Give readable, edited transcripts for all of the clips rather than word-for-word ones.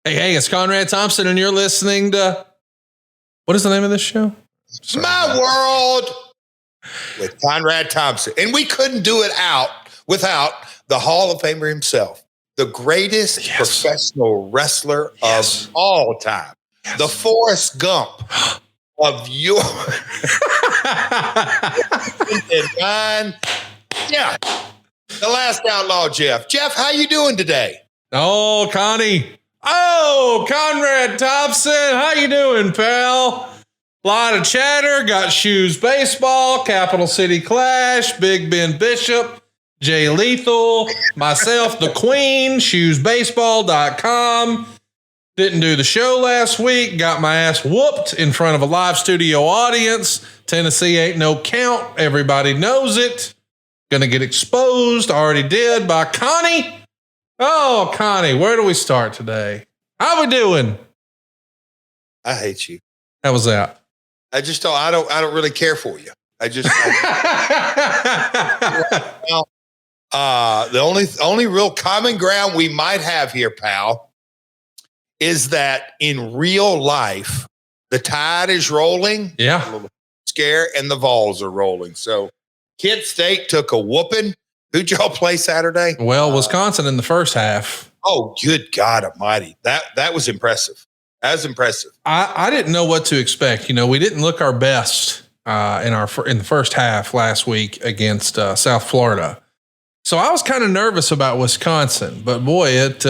Hey, it's Conrad Thompson, and you're listening to, what is the name of this show? Sorry. My World with Conrad Thompson. And we couldn't do it without the Hall of Famer himself, the greatest professional wrestler of all time, the Forrest Gump of your and mine. Yeah, the last outlaw, Jeff. Jeff, how you doing today? Oh, Connie. Oh, Conrad Thompson. How you doing, pal? Lot of chatter. Got Shoes Baseball, Capital City Clash, Big Ben Bishop, Jay Lethal, myself, the Queen, shoesbaseball.com. Didn't do the show last week. Got my ass whooped in front of a live studio audience. Tennessee ain't no count. Everybody knows it. Gonna get exposed. Already did by Connie. Oh, Connie, where do we start today? How we doing? I hate you. How was that? I just don't. I don't really care for you. The only real common ground we might have here, pal, is that in real life, the tide is rolling. Yeah. A little scare, and the Vols are rolling. So, Kent State took a whooping. Who'd y'all play Saturday? Well, Wisconsin in the first half. Oh, good God Almighty! That was impressive. That was impressive. I didn't know what to expect. You know, we didn't look our best in the first half last week against South Florida. So I was kind of nervous about Wisconsin, but boy, it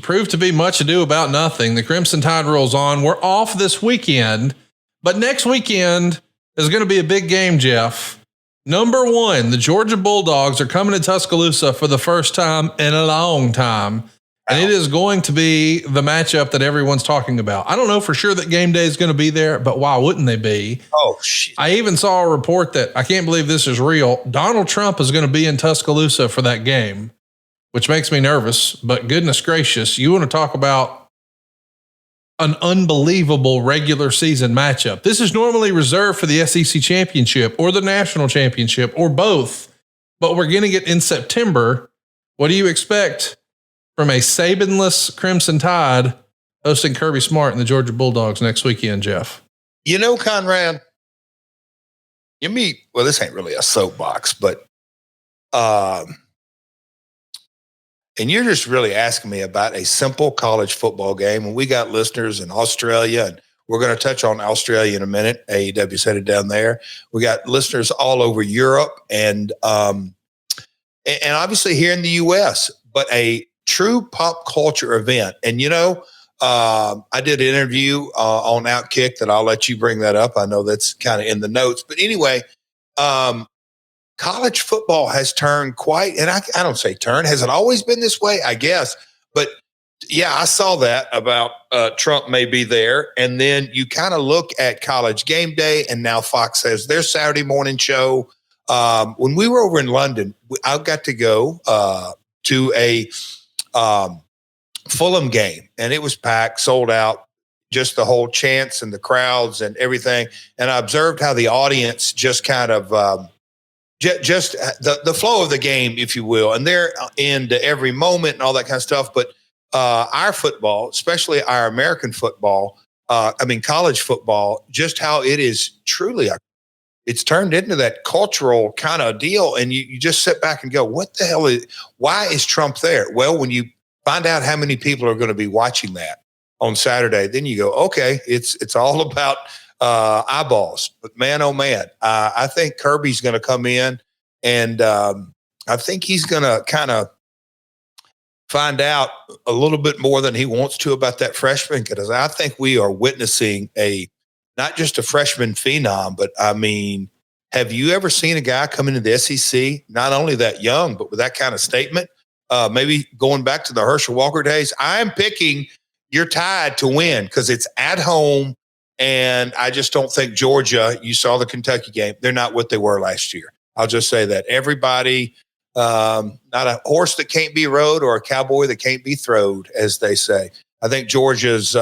proved to be much ado about nothing. The Crimson Tide rolls on. We're off this weekend, but next weekend is going to be a big game, Jeff. Number one, the Georgia Bulldogs are coming to Tuscaloosa for the first time in a long time. And it is going to be the matchup that everyone's talking about. I don't know for sure that game day is going to be there, but why wouldn't they be? Oh, shit. I even saw a report that, I can't believe this is real, Donald Trump is going to be in Tuscaloosa for that game, which makes me nervous. But goodness gracious, you want to talk about an unbelievable regular season matchup. This is normally reserved for the SEC championship or the national championship or both, but we're getting it in September. What do you expect from a Sabinless Crimson Tide hosting Kirby Smart and the Georgia Bulldogs next weekend, Jeff? You know, Conrad, this ain't really a soapbox, but, and you're just really asking me about a simple college football game. And we got listeners in Australia, and we're going to touch on Australia in a minute. AEW's headed down there. We got listeners all over Europe and obviously here in the U.S., but a true pop culture event. And, I did an interview on Outkick that I'll let you bring that up. I know that's kind of in the notes. But anyway, college football has turned quite, and I don't say turn. Has it always been this way? I guess. But, yeah, I saw that about Trump may be there. And then you kind of look at College Game Day, and now Fox has their Saturday morning show. When we were over in London, I got to go to a Fulham game, and it was packed, sold out, just the whole chants and the crowds and everything. And I observed how the audience just kind of just the flow of the game, if you will, and they're into every moment and all that kind of stuff. But our football, especially our American football, college football, just how it is truly it's turned into that cultural kind of deal. And you just sit back and go, what the hell why is Trump there? Well, when you find out how many people are going to be watching that on Saturday, then you go, okay, it's all about eyeballs. But man, oh man, I think Kirby's going to come in, and I think he's going to kind of find out a little bit more than he wants to about that freshman, because I think we are witnessing not just a freshman phenom, but I mean, have you ever seen a guy come into the SEC, not only that young, but with that kind of statement? Maybe going back to the Herschel Walker days, I'm picking your Tide to win because it's at home. And I just don't think Georgia, you saw the Kentucky game, they're not what they were last year. I'll just say that. Everybody, not a horse that can't be rode or a cowboy that can't be throwed, as they say. I think Georgia's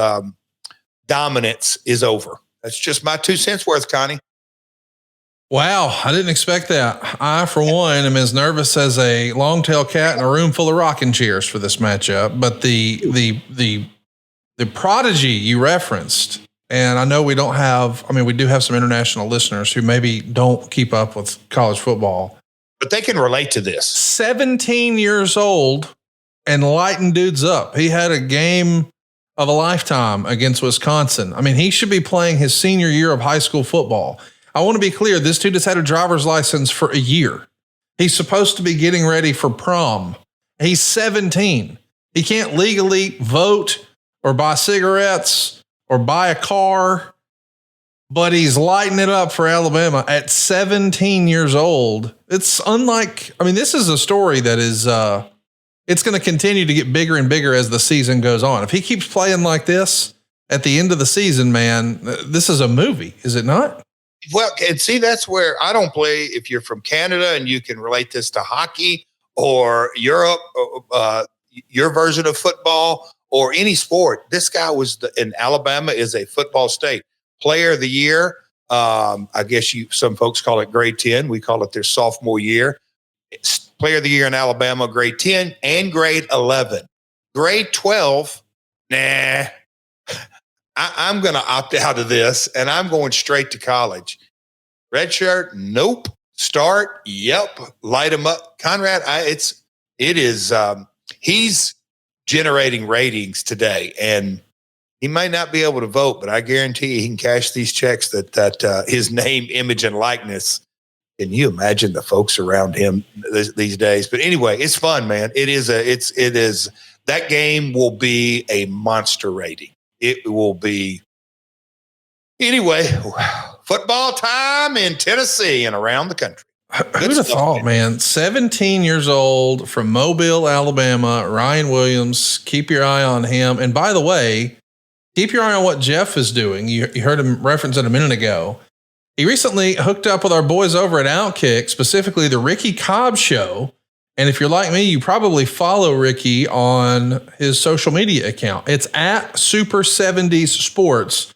dominance is over. That's just my 2 cents worth, Connie. Wow, I didn't expect that. I, for one, am as nervous as a long-tailed cat in a room full of rocking chairs for this matchup. But the the prodigy you referenced, and I know we do have some international listeners who maybe don't keep up with college football, but they can relate to this. 17 years old and lighting dudes up. He had a game of a lifetime against Wisconsin. I mean, he should be playing his senior year of high school football. I want to be clear. This dude has had a driver's license for a year. He's supposed to be getting ready for prom. He's 17. He can't legally vote or buy cigarettes or buy a car, but he's lighting it up for Alabama at 17 years old. It's unlike, this is a story that is, it's going to continue to get bigger and bigger as the season goes on. If he keeps playing like this at the end of the season, man, this is a movie, is it not? Well, and see, that's where I don't play. If you're from Canada and you can relate this to hockey or Europe, your version of football or any sport, this guy was in Alabama is a football state. Player of the year. I guess some folks call it grade 10. We call it their sophomore year. Player of the year in Alabama, grade 10 and grade 11. Grade 12, nah. I'm going to opt out of this, and I'm going straight to college. Red shirt, nope. Start, yep. Light him up. Conrad, he's generating ratings today, and he might not be able to vote, but I guarantee he can cash these checks that his name, image, and likeness. Can you imagine the folks around him these days? But anyway, it's fun, man. It is that game will be a monster rating. It will be anyway. Football time in Tennessee and around the country. Who'd have thought, man? 17 years old from Mobile, Alabama. Ryan Williams. Keep your eye on him. And by the way, keep your eye on what Jeff is doing. You heard him reference it a minute ago. He recently hooked up with our boys over at Outkick, specifically the Ricky Cobb Show. And if you're like me, you probably follow Ricky on his social media account. It's at Super 70s Sports.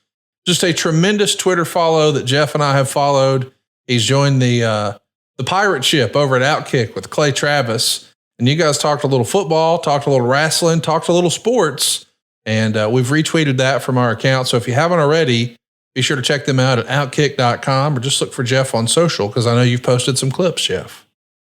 Just a tremendous Twitter follow that Jeff and I have followed. He's joined the pirate ship over at Outkick with Clay Travis. And you guys talked a little football, talked a little wrestling, talked a little sports. And we've retweeted that from our account. So if you haven't already, be sure to check them out at outkick.com or just look for Jeff on social because I know you've posted some clips, Jeff.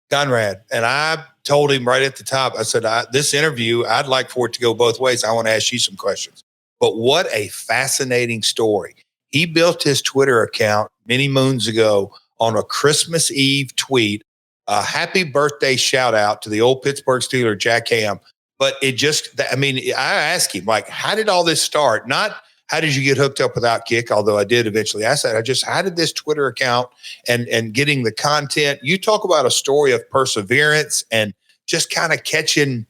Conrad, and I told him right at the top, I said, this interview, I'd like for it to go both ways. I want to ask you some questions. But what a fascinating story. He built his Twitter account many moons ago on a Christmas Eve tweet, a happy birthday shout out to the old Pittsburgh Steeler, Jack Ham. But I asked him, how did all this start? Not how did you get hooked up with Outkick? Although I did eventually. I said, how did this Twitter account and getting the content? You talk about a story of perseverance and just kind of catching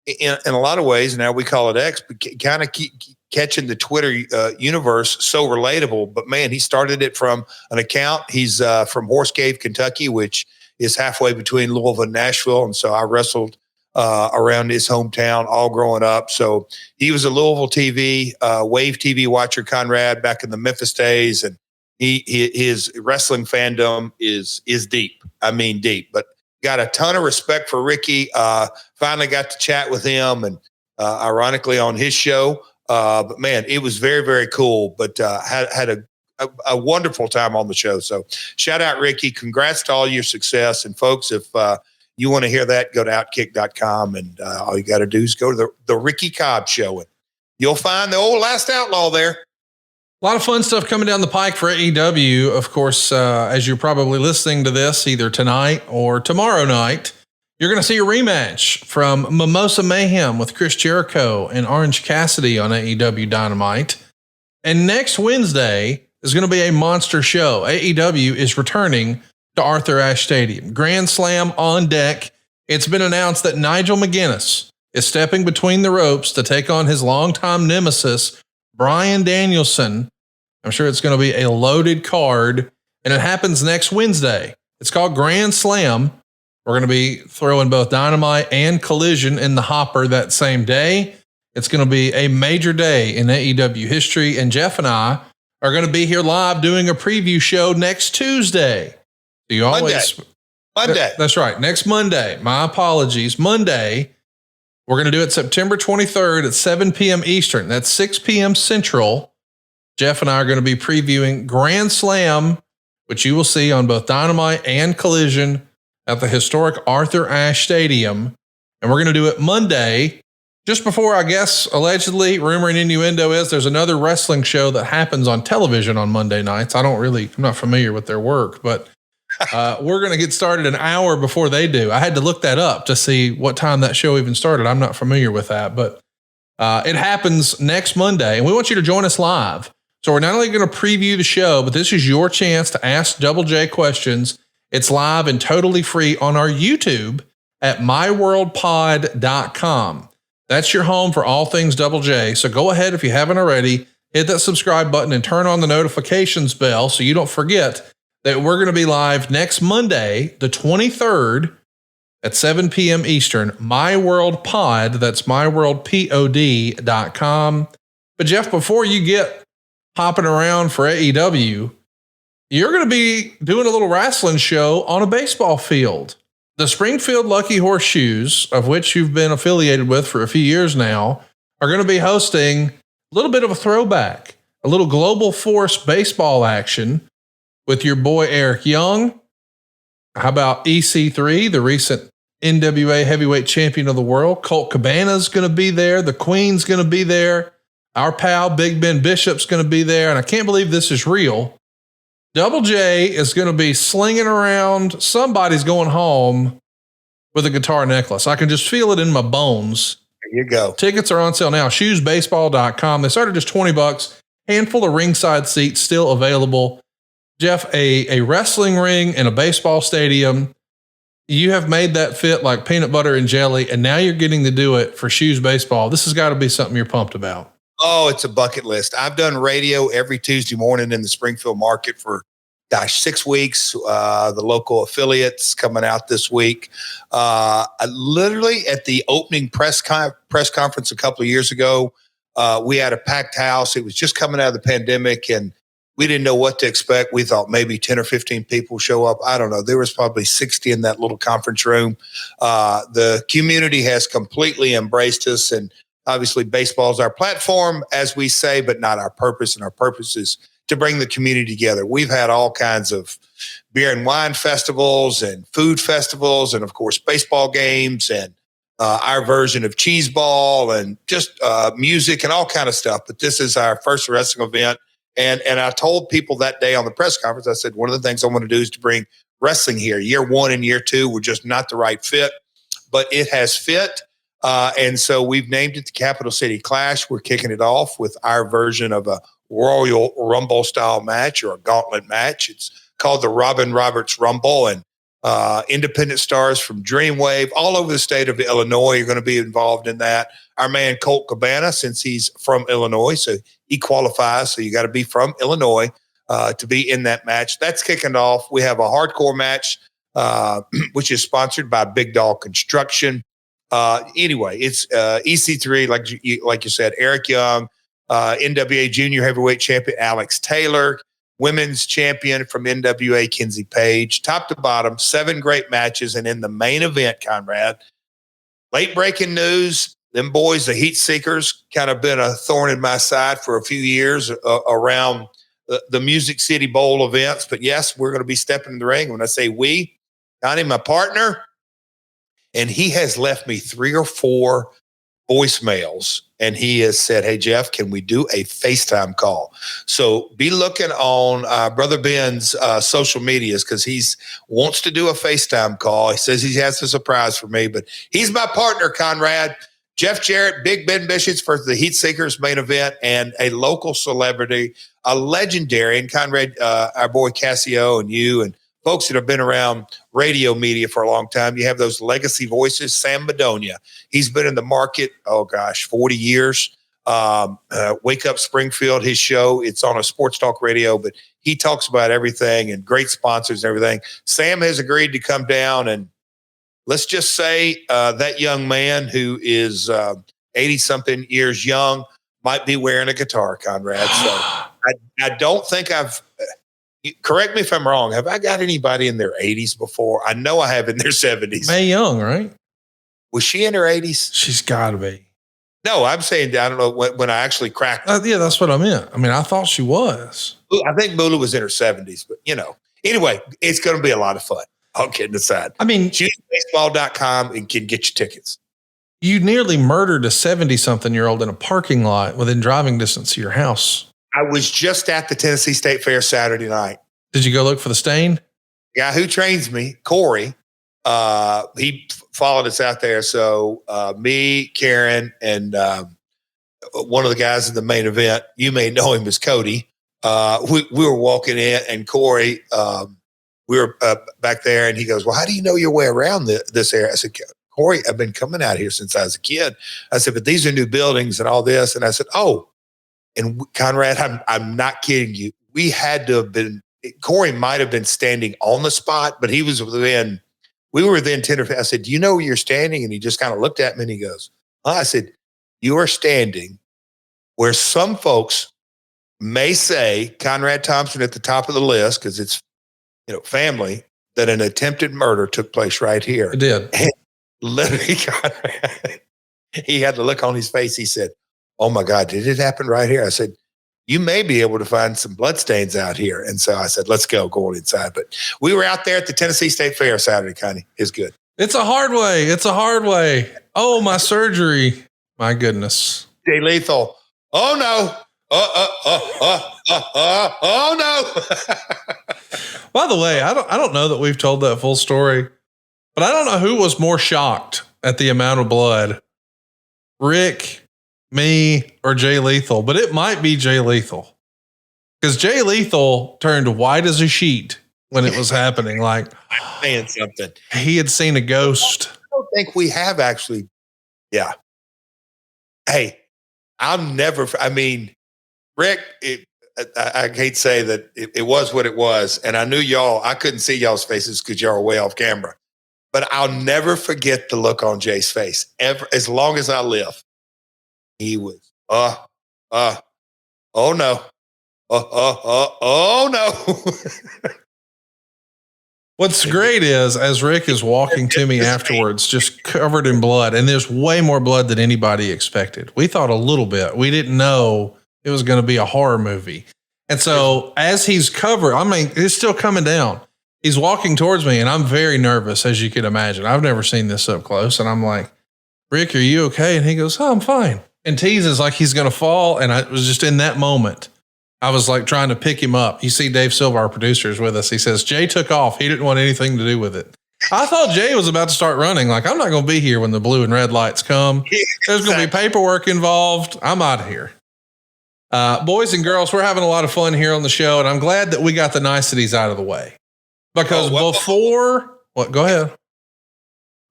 in a lot of ways. Now we call it X, but kind of keep catching the Twitter universe so relatable. But man, he started it from an account. He's from Horse Cave, Kentucky, which is halfway between Louisville and Nashville. And so I wrestled around his hometown all growing up. So he was a Louisville TV, Wave TV watcher, Conrad, back in the Memphis days. And his wrestling fandom is deep. I mean, deep, but got a ton of respect for Ricky. Finally got to chat with him and ironically on his show. But man, it was very, very cool, but had a wonderful time on the show. So shout out Ricky. Congrats to all your success. And folks, if you want to hear that, go to outkick.com and all you got to do is go to the Ricky Cobb Show and you'll find the old Last Outlaw there. A lot of fun stuff coming down the pike for AEW. Of course, as you're probably listening to this either tonight or tomorrow night, you're going to see a rematch from Mimosa Mayhem with Chris Jericho and Orange Cassidy on AEW Dynamite. And next Wednesday is going to be a monster show. AEW is returning to Arthur Ashe Stadium. Grand Slam on deck. It's been announced that Nigel McGuinness is stepping between the ropes to take on his longtime nemesis, Bryan Danielson. I'm sure it's going to be a loaded card, and it happens next Wednesday. It's called Grand Slam. We're going to be throwing both Dynamite and Collision in the hopper that same day. It's going to be a major day in AEW history, and Jeff and I are going to be here live doing a preview show next Tuesday. So you always Monday. That's right. Next Monday. My apologies. Monday. We're going to do it September 23rd at 7 p.m. Eastern. That's 6 p.m. Central. Jeff and I are going to be previewing Grand Slam, which you will see on both Dynamite and Collision at the historic Arthur Ashe Stadium. And we're going to do it Monday, just before, I guess, allegedly, rumor and innuendo is there's another wrestling show that happens on television on Monday nights. I'm not familiar with their work, but we're going to get started an hour before they do. I had to look that up to see what time that show even started. I'm not familiar with that, but it happens next Monday, and we want you to join us live. So we're not only going to preview the show, but this is your chance to ask Double J questions. It's live and totally free on our YouTube at myworldpod.com. That's your home for all things Double J. So go ahead, if you haven't already, hit that subscribe button and turn on the notifications bell so you don't forget that we're going to be live next Monday, the 23rd at 7 p.m. Eastern, My World Pod. That's myworldpod.com. But Jeff, before you get hopping around for AEW, you're going to be doing a little wrestling show on a baseball field. The Springfield Lucky Horseshoes, of which you've been affiliated with for a few years now, are going to be hosting a little bit of a throwback, a little Global Force baseball action with your boy Eric Young. How about EC3, the recent NWA heavyweight champion of the world? Colt Cabana's going to be there. The Queen's going to be there. Our pal Big Ben Bishop's going to be there. And I can't believe this is real. Double J is going to be slinging around. Somebody's going home with a guitar necklace. I can just feel it in my bones. There you go. Tickets are on sale now. Shoesbaseball.com. They started just $20. Handful of ringside seats still available. Jeff, a wrestling ring in a baseball stadium. You have made that fit like peanut butter and jelly, and now you're getting to do it for Shoes Baseball. This has got to be something you're pumped about. Oh, it's a bucket list. I've done radio every Tuesday morning in the Springfield market for 6 weeks. The local affiliates coming out this week. I literally at the opening press conference a couple of years ago, we had a packed house. It was just coming out of the pandemic, and we didn't know what to expect. We thought maybe 10 or 15 people show up. I don't know. There was probably 60 in that little conference room. The community has completely embraced us, and obviously baseball is our platform, as we say, but not our purpose. And our purpose is to bring the community together. We've had all kinds of beer and wine festivals and food festivals, and of course, baseball games, and our version of cheese ball, and just music and all kind of stuff. But this is our first wrestling event. And I told people that day on the press conference, I said, one of the things I want to do is to bring wrestling here. Year 1 and year 2 were just not the right fit, but it has fit. And so we've named it the Capital City Clash. We're kicking it off with our version of a Royal Rumble style match, or a gauntlet match. It's called the Robin Roberts Rumble, and independent stars from Dreamwave all over the state of Illinois are going to be involved in that. Our man Colt Cabana, since he's from Illinois, so he qualifies. So you got to be from Illinois to be in that match. That's kicking off. We have a hardcore match, which is sponsored by Big Dog Construction. Anyway, it's EC3, like you said, Eric Young, NWA Junior Heavyweight Champion Alex Taylor, Women's Champion from NWA Kenzie Page, top to bottom, 7 great matches. And in the main event, Conrad, late breaking news. Them boys, the Heat Seekers, kind of been a thorn in my side for a few years around the Music City Bowl events. But yes, we're going to be stepping in the ring. When I say we, Donnie, my partner, and he has left me 3 or 4 voicemails, and he has said, "Hey, Jeff, can we do a FaceTime call?" So be looking on Brother Ben's social medias, because he wants to do a FaceTime call. He says he has a surprise for me, but he's my partner, Conrad. Jeff Jarrett, Big Ben Bishops for the Heat Seekers main event, and a local celebrity, a legendary, and Conrad, our boy Cassio, and you, and folks that have been around radio media for a long time. You have those legacy voices. Sam Madonia, he's been in the market, 40 years. Wake Up Springfield, his show, it's on a sports talk radio, but he talks about everything, and great sponsors and everything. Sam has agreed to come down, and let's just say that young man, who is 80-something years young, might be wearing a guitar, Conrad. So I don't think correct me if I'm wrong, have I got anybody in their 80s before? I know I have in their 70s. Mae Young, right? Was she in her 80s? She's got to be. No, I'm saying, I don't know when I actually cracked. Yeah, that's what I meant. I mean, I thought she was. I think Mula was in her 70s, but anyway, it's going to be a lot of fun. All kidding aside. I mean, choosebaseball.com and can get your tickets. You nearly murdered a 70-something-year-old in a parking lot within driving distance of your house. I was just at the Tennessee State Fair Saturday night. Did you go look for the stain? The guy who trains me, Corey, he followed us out there. So me, Karen, and one of the guys in the main event, you may know him as Cody. We were walking in, and Corey, we were back there, and he goes, "Well, how do you know your way around this area?" I said, "Corey, I've been coming out here since I was a kid." I said, "But these are new buildings and all this." And I said, "Oh," and Conrad, I'm not kidding you. We had to have been. Corey might have been standing on the spot, but he was within. We were within 10 or 15. I said, "Do you know where you're standing?" And he just kind of looked at me and he goes, I said, "You are standing where some folks may say Conrad Thompson at the top of the list because it's family, that an attempted murder took place right here." It did. And literally, Conrad, he had the look on his face. He said, "Oh my God, did it happen right here?" I said, "You may be able to find some bloodstains out here." And so I said, let's go on inside. But we were out there at the Tennessee State Fair Saturday, Connie. It's good. It's a hard way. It's a hard way. Oh, my surgery. My goodness. Jay Lethal. Oh no. Oh no. By the way, I don't know that we've told that full story, but I don't know who was more shocked at the amount of blood, Rick, me, or Jay Lethal, but it might be Jay Lethal because Jay Lethal turned white as a sheet when it was happening. Like, saying something. He had seen a ghost. I don't think we have actually. Yeah. Hey, Rick, I hate to say that it was what it was. And I knew I couldn't see y'all's faces because y'all were way off camera, but I'll never forget the look on Jay's face ever, as long as I live. He was, oh no. Oh no. What's great is, as Rick is walking to me afterwards, just covered in blood, and there's way more blood than anybody expected. We thought a little bit. We didn't know it was going to be a horror movie. And so as he's covered, it's still coming down. He's walking towards me, and I'm very nervous, as you can imagine. I've never seen this up close. And I'm like, "Rick, are you okay?" And he goes, "Oh, I'm fine." And teases like he's going to fall. And I was just in that moment. I was like trying to pick him up. You see Dave Silva, our producer, is with us. He says, "Jay took off. He didn't want anything to do with it." I thought Jay was about to start running. Like, I'm not going to be here when the blue and red lights come. There's going to be paperwork involved. I'm out of here. Boys and girls, we're having a lot of fun here on the show. And I'm glad that we got the niceties out of the way. Because go ahead.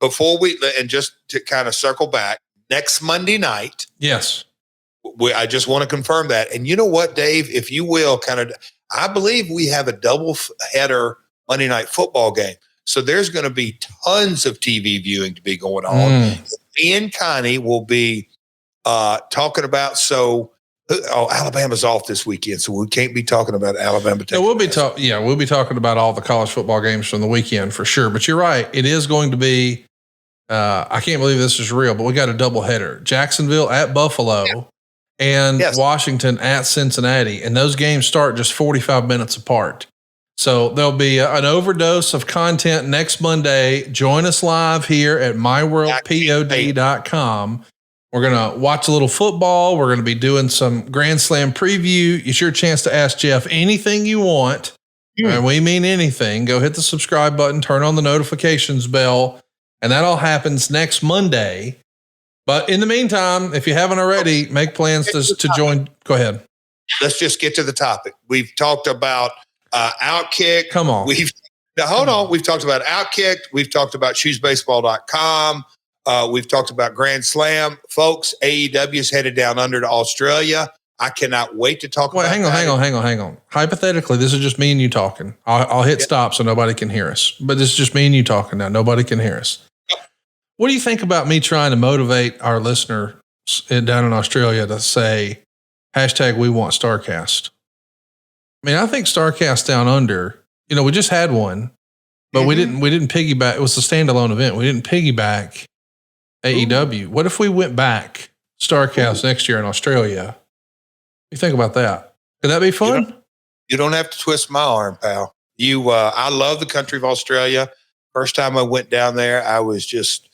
Before and just to kind of circle back, next Monday night. Yes. I just want to confirm that. And you know what, Dave, if you will, I believe we have a double header Monday night football game. So there's going to be tons of TV viewing to be going on. Me and Connie will be talking about, Alabama's off this weekend, so we can't be talking about Alabama. No, we'll be talking about all the college football games from the weekend for sure. But you're right. It is going to be, I can't believe this is real, but we got a double header. Jacksonville at Buffalo and Washington at Cincinnati. And those games start just 45 minutes apart. So there'll be an overdose of content next Monday. Join us live here at myworldpod.com. We're going to watch a little football. We're going to be doing some Grand Slam preview. It's your chance to ask Jeff anything you want. And we mean anything. Go hit the subscribe button, turn on the notifications bell, and that all happens next Monday. But in the meantime, if you haven't already, make plans to join. Go ahead. Let's just get to the topic. We've talked about Outkick. Come on. Hold on. We've talked about Outkick. We've talked about choosebaseball.com. We've talked about Grand Slam. Folks, AEW is headed down under to Australia. I cannot wait to talk about that. Hang on. Hypothetically, this is just me and you talking. I'll hit stop so nobody can hear us. But this is just me and you talking now. Nobody can hear us. What do you think about me trying to motivate our listener down in Australia to say, #we want StarCast? I mean, I think StarCast Down Under, we just had one, but we didn't piggyback. It was a standalone event. We didn't piggyback AEW. What if we went back Starcast next year in Australia? What do you think about that? Could that be fun? You don't have to twist my arm, pal. I love the country of Australia. First time I went down there, I was just,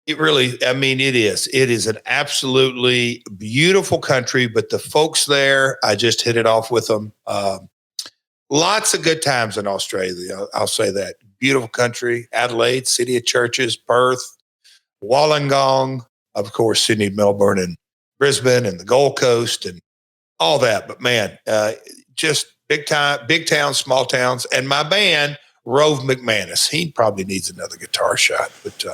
it is an absolutely beautiful country, but the folks there, I just hit it off with them. Lots of good times in Australia. I'll say that. Beautiful country, Adelaide, city of churches, Perth, Wollongong, of course, Sydney, Melbourne, and Brisbane, and the Gold Coast, and all that. But man, just big towns, small towns. And my band, Rove McManus, he probably needs another guitar shot, but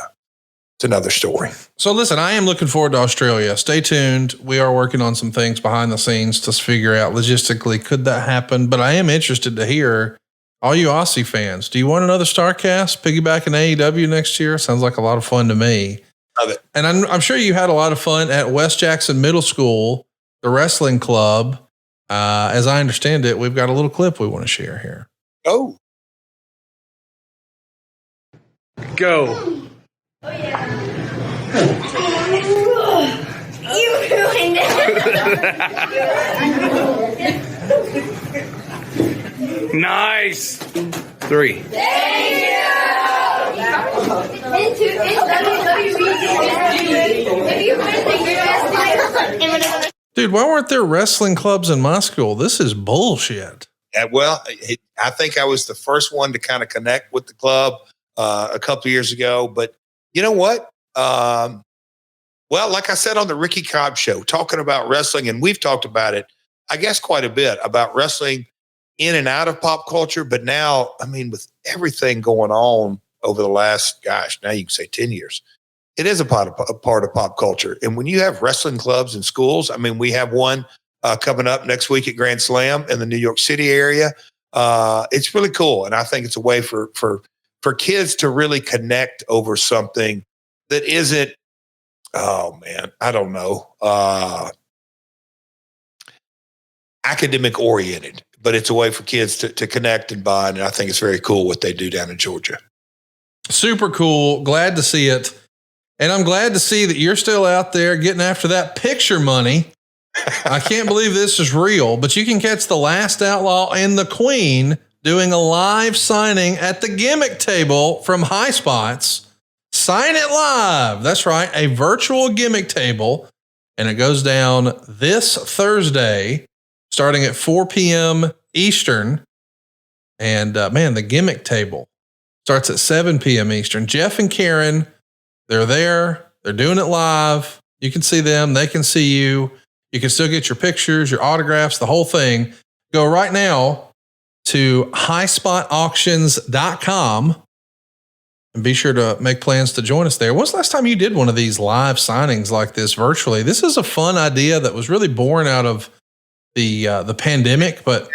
it's another story. So listen, I am looking forward to Australia. Stay tuned. We are working on some things behind the scenes to figure out logistically, could that happen? But I am interested to hear all you Aussie fans. Do you want another Starcast piggybacking AEW next year? Sounds like a lot of fun to me. Love it. And I'm sure you had a lot of fun at West Jackson Middle School, the wrestling club. As I understand it, we've got a little clip we want to share here. Oh, go. Oh, yeah. You ruined it. Nice. 3. Thank you. Dude, why weren't there wrestling clubs in my school? This is bullshit. well, I think I was the first one to kind of connect with the club a couple of years ago. But you know what? Well, like I said on the Ricky Cobb show, talking about wrestling, and we've talked about it, I guess, quite a bit about wrestling in and out of pop culture. But now, I mean, with everything going on over the last, now you can say 10 years, it is a part of pop culture. And when you have wrestling clubs in schools, I mean, we have one coming up next week at Grand Slam in the New York City area. It's really cool. And I think it's a way for kids to really connect over something that isn't, oh man, I don't know, academic oriented, but it's a way for kids to connect and bond. And I think it's very cool what they do down in Georgia. Super cool. Glad to see it. And I'm glad to see that you're still out there getting after that picture money. I can't believe this is real, but you can catch the Last Outlaw and the Queen doing a live signing at the Gimmick Table from High Spots. Sign it live. That's right. A virtual gimmick table. And it goes down this Thursday, starting at 4 p.m. Eastern. And man, the Gimmick Table starts at 7 p.m. Eastern. Jeff and Karen, they're there. They're doing it live. You can see them. They can see you. You can still get your pictures, your autographs, the whole thing. Go right now to highspotauctions.com and be sure to make plans to join us there. When's the last time you did one of these live signings like this virtually? This is a fun idea that was really born out of the pandemic, but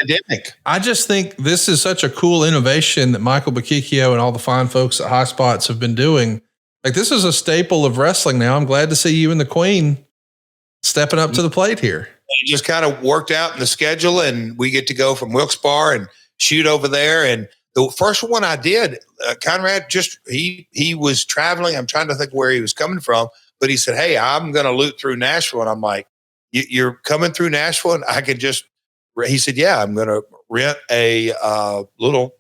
I just think this is such a cool innovation that Michael Bakikio and all the fine folks at High Spots have been doing. Like, this is a staple of wrestling now. I'm glad to see you and the Queen stepping up to the plate here. It just kind of worked out in the schedule, and we get to go from Wilkes-Barre and shoot over there. And the first one I did, Conrad, he was traveling. I'm trying to think where he was coming from, but he said, "Hey, I'm going to loot through Nashville." And I'm like, "You're coming through Nashville?" And I could just, he said, "Yeah, I'm going to rent a little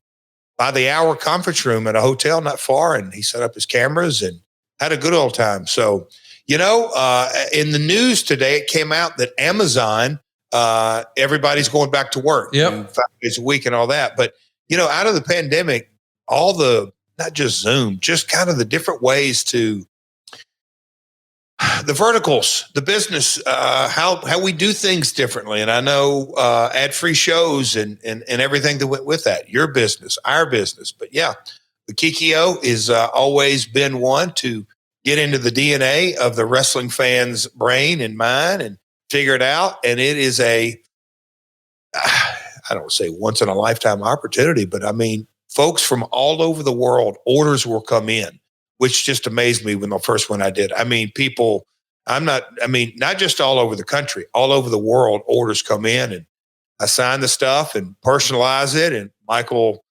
by the hour conference room at a hotel not far." And he set up his cameras and had a good old time. So, in the news today, it came out that Amazon, everybody's going back to work 5 days a week and all that. But, out of the pandemic, all the, not just Zoom, just kind of the different ways to, the verticals, the business, how we do things differently. And I know AdFree Shows and everything that went with that, your business, our business. But yeah, the Kikio is always been one to get into the DNA of the wrestling fan's brain and mind and figure it out. And it is I don't say once in a lifetime opportunity, but I mean, folks from all over the world, orders will come in, which just amazed me when the first one I did. I mean, not just all over the country, all over the world, orders come in, and I sign the stuff and personalize it. And Michael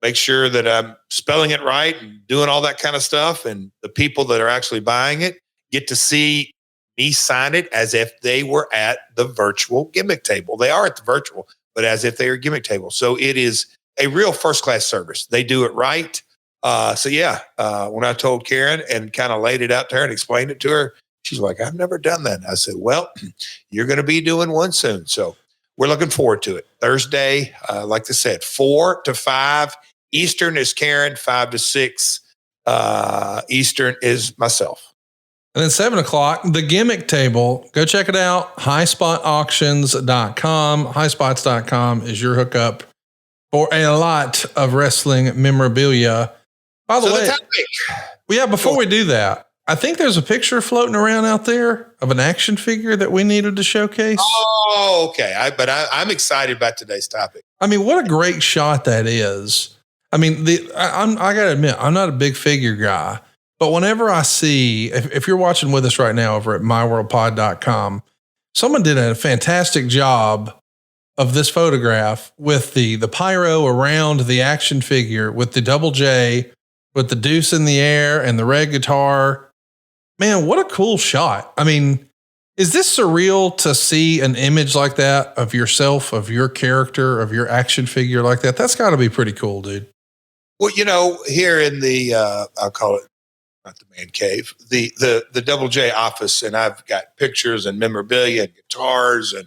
make sure that I'm spelling it right and doing all that kind of stuff. And the people that are actually buying it get to see me sign it as if they were at the virtual gimmick table. They are at the virtual, but as if they are gimmick table. So it is a real first-class service. They do it right. When I told Karen and kind of laid it out to her and explained it to her, she's like, I've never done that. I said, well, you're going to be doing one soon. So we're looking forward to it. Thursday, like I said, 4 to 5 Eastern is Karen, 5 to 6 Eastern is myself. And then 7 o'clock, the gimmick table. Go check it out. highspotauctions.com. Highspots.com is your hookup for a lot of wrestling memorabilia. By the way, before we do that, I think there's a picture floating around out there of an action figure that we needed to showcase. Oh, okay. I'm excited about today's topic. I mean, what a great shot that is. I mean, I got to admit, I'm not a big figure guy. But whenever I see, if you're watching with us right now over at myworldpod.com, someone did a fantastic job of this photograph with the pyro around the action figure with the double J, with the deuce in the air and the red guitar. Man, what a cool shot. I mean, is this surreal to see an image like that of yourself, of your character, of your action figure like that? That's got to be pretty cool, dude. Well, here in the, I'll call it, not the man cave, the Double J office, and I've got pictures and memorabilia and guitars and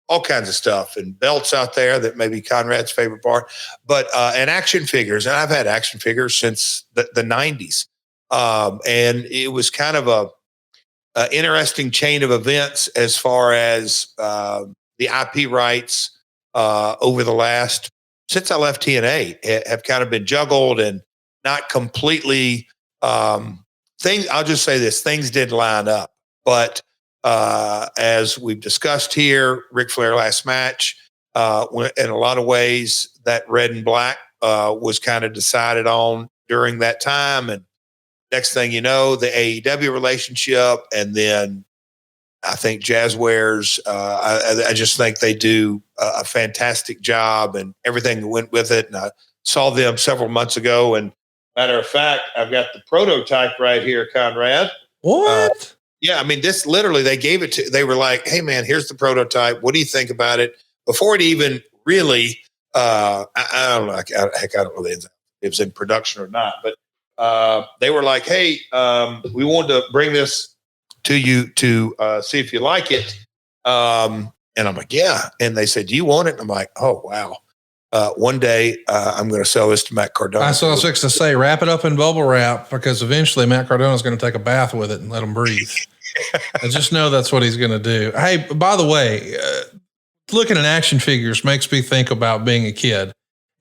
all kinds of stuff and belts out there that may be Conrad's favorite part, but and action figures, and I've had action figures since the 90s, and it was kind of a interesting chain of events as far as the IP rights over the last since I left TNA have kind of been juggled and not completely. I'll just say this, things did line up, but, as we've discussed here, Ric Flair last match, in a lot of ways that red and black, was kind of decided on during that time. And next thing you know, the AEW relationship, and then I think Jazzwares, I just think they do a fantastic job and everything that went with it. And I saw them several months ago, and matter of fact, I've got the prototype right here, Conrad. What? Yeah, I mean, this literally, they gave it to, they were like, hey, man, here's the prototype. What do you think about it? Before it even really, I don't know, heck, I don't know if it was in production or not, but they were like, hey, we wanted to bring this to you to see if you like it. And I'm like, yeah. And they said, do you want it? And I'm like, oh, wow. One day, I'm going to sell this to Matt Cardona. That's what I was fixing to say. Wrap it up in bubble wrap, because eventually Matt Cardona is going to take a bath with it and let him breathe. I just know that's what he's going to do. Hey, by the way, looking at action figures makes me think about being a kid.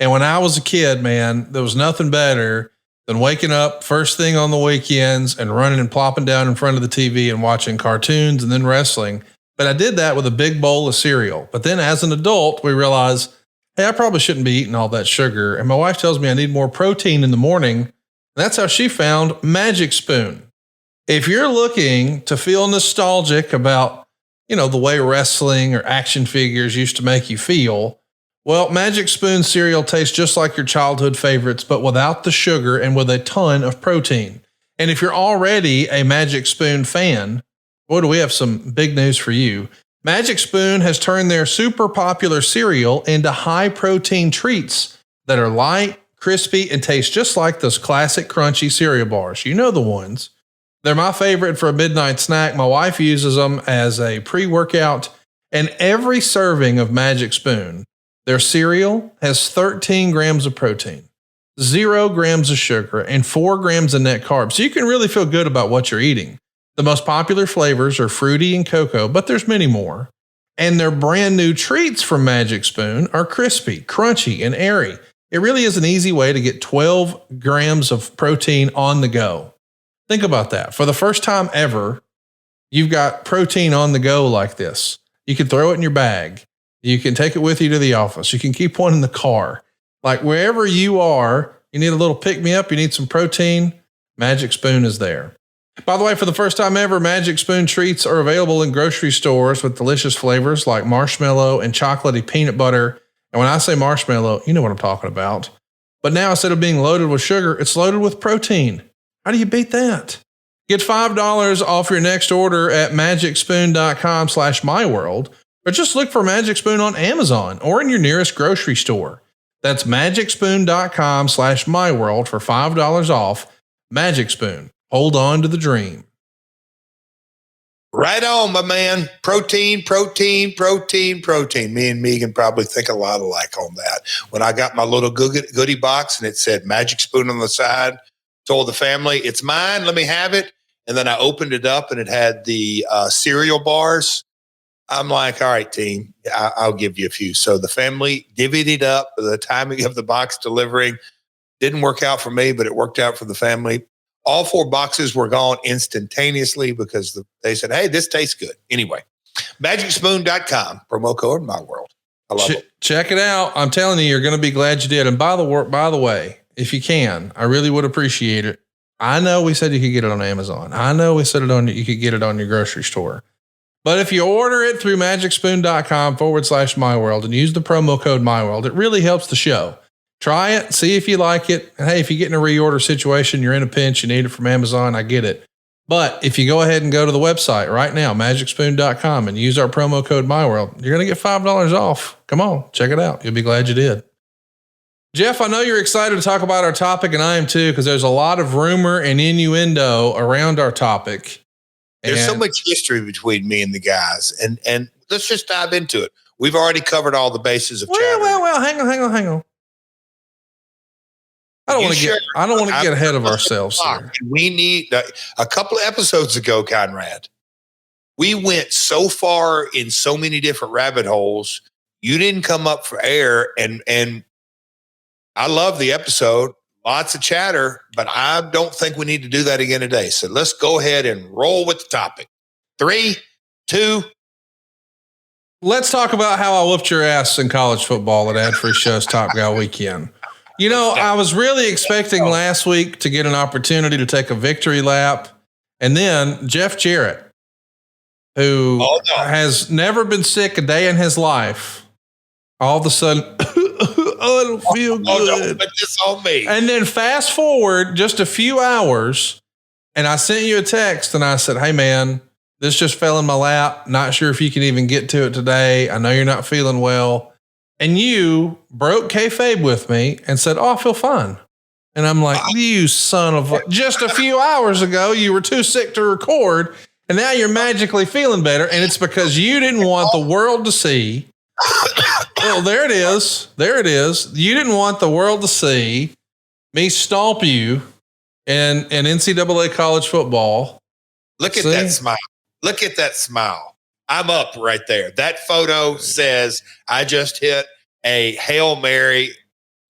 And when I was a kid, man, there was nothing better than waking up first thing on the weekends and running and plopping down in front of the TV and watching cartoons and then wrestling. But I did that with a big bowl of cereal. But then as an adult, we realized, hey, I probably shouldn't be eating all that sugar. And my wife tells me I need more protein in the morning. And that's how she found Magic Spoon. If you're looking to feel nostalgic about, the way wrestling or action figures used to make you feel, well, Magic Spoon cereal tastes just like your childhood favorites, but without the sugar and with a ton of protein. And if you're already a Magic Spoon fan, boy, do we have some big news for you. Magic Spoon has turned their super popular cereal into high protein treats that are light, crispy, and taste just like those classic crunchy cereal bars. You know the ones. They're my favorite for a midnight snack. My wife uses them as a pre-workout, and every serving of Magic Spoon, their cereal, has 13 grams of protein, 0 grams of sugar, and 4 grams of net carbs. So you can really feel good about what you're eating. The most popular flavors are fruity and cocoa, but there's many more. And their brand new treats from Magic Spoon are crispy, crunchy, and airy. It really is an easy way to get 12 grams of protein on the go. Think about that. For the first time ever, you've got protein on the go like this. You can throw it in your bag. You can take it with you to the office. You can keep one in the car. Like wherever you are, you need a little pick-me-up, you need some protein, Magic Spoon is there. By the way, for the first time ever, Magic Spoon treats are available in grocery stores with delicious flavors like marshmallow and chocolatey peanut butter. And when I say marshmallow, you know what I'm talking about. But now instead of being loaded with sugar, it's loaded with protein. How do you beat that? Get $5 off your next order at magicspoon.com/myworld, or just look for Magic Spoon on Amazon or in your nearest grocery store. That's magicspoon.com/myworld for $5 off. Magic Spoon. Hold on to the dream. Right on, my man. Protein. Me and Megan probably think a lot alike on that. When I got my little goodie box and it said Magic Spoon on the side, told the family, it's mine, let me have it. And then I opened it up and it had the cereal bars. I'm like, all right, team, I'll give you a few. So the family divvied up. The timing of the box delivering didn't work out for me, but it worked out for the family. All 4 boxes were gone instantaneously because they said, hey, this tastes good. Anyway, magicspoon.com, promo code MyWorld. I love it. Check it out. I'm telling you, you're going to be glad you did. And by the way, if you can, I really would appreciate it. I know we said you could get it on Amazon. I know we said you could get it on your grocery store. But if you order it through magicspoon.com/myworld and use the promo code MyWorld, it really helps the show. Try it, see if you like it. And hey, if you get in a reorder situation, you're in a pinch, you need it from Amazon, I get it. But if you go ahead and go to the website right now, magicspoon.com, and use our promo code MyWorld, you're going to get $5 off. Come on, check it out. You'll be glad you did. Jeff, I know you're excited to talk about our topic, and I am too, because there's a lot of rumor and innuendo around our topic. There's so much history between me and the guys, and let's just dive into it. We've already covered all the bases of chatter. Well, hang on. I don't want to get ahead of ourselves here. We need a couple of episodes ago, Conrad. We went so far in so many different rabbit holes. You didn't come up for air, and I love the episode. Lots of chatter, but I don't think we need to do that again today. So let's go ahead and roll with the topic. 3, 2. Let's talk about how I whooped your ass in college football at AdFree Shows Top Guy Weekend. You know, I was really expecting last week to get an opportunity to take a victory lap. And then Jeff Jarrett, who has never been sick a day in his life, all of a sudden, I don't feel good. Don't put this on me. And then fast forward just a few hours, and I sent you a text and I said, hey, man, this just fell in my lap. Not sure if you can even get to it today. I know you're not feeling well. And you broke kayfabe with me and said, oh, I feel fine. And I'm like, you son of a, just a few hours ago, you were too sick to record. And now you're magically feeling better. And it's because you didn't want the world to see. Well, there it is. You didn't want the world to see me stomp you in NCAA college football. Look at that smile. Look at that smile. I'm up right there. That photo says I just hit a Hail Mary.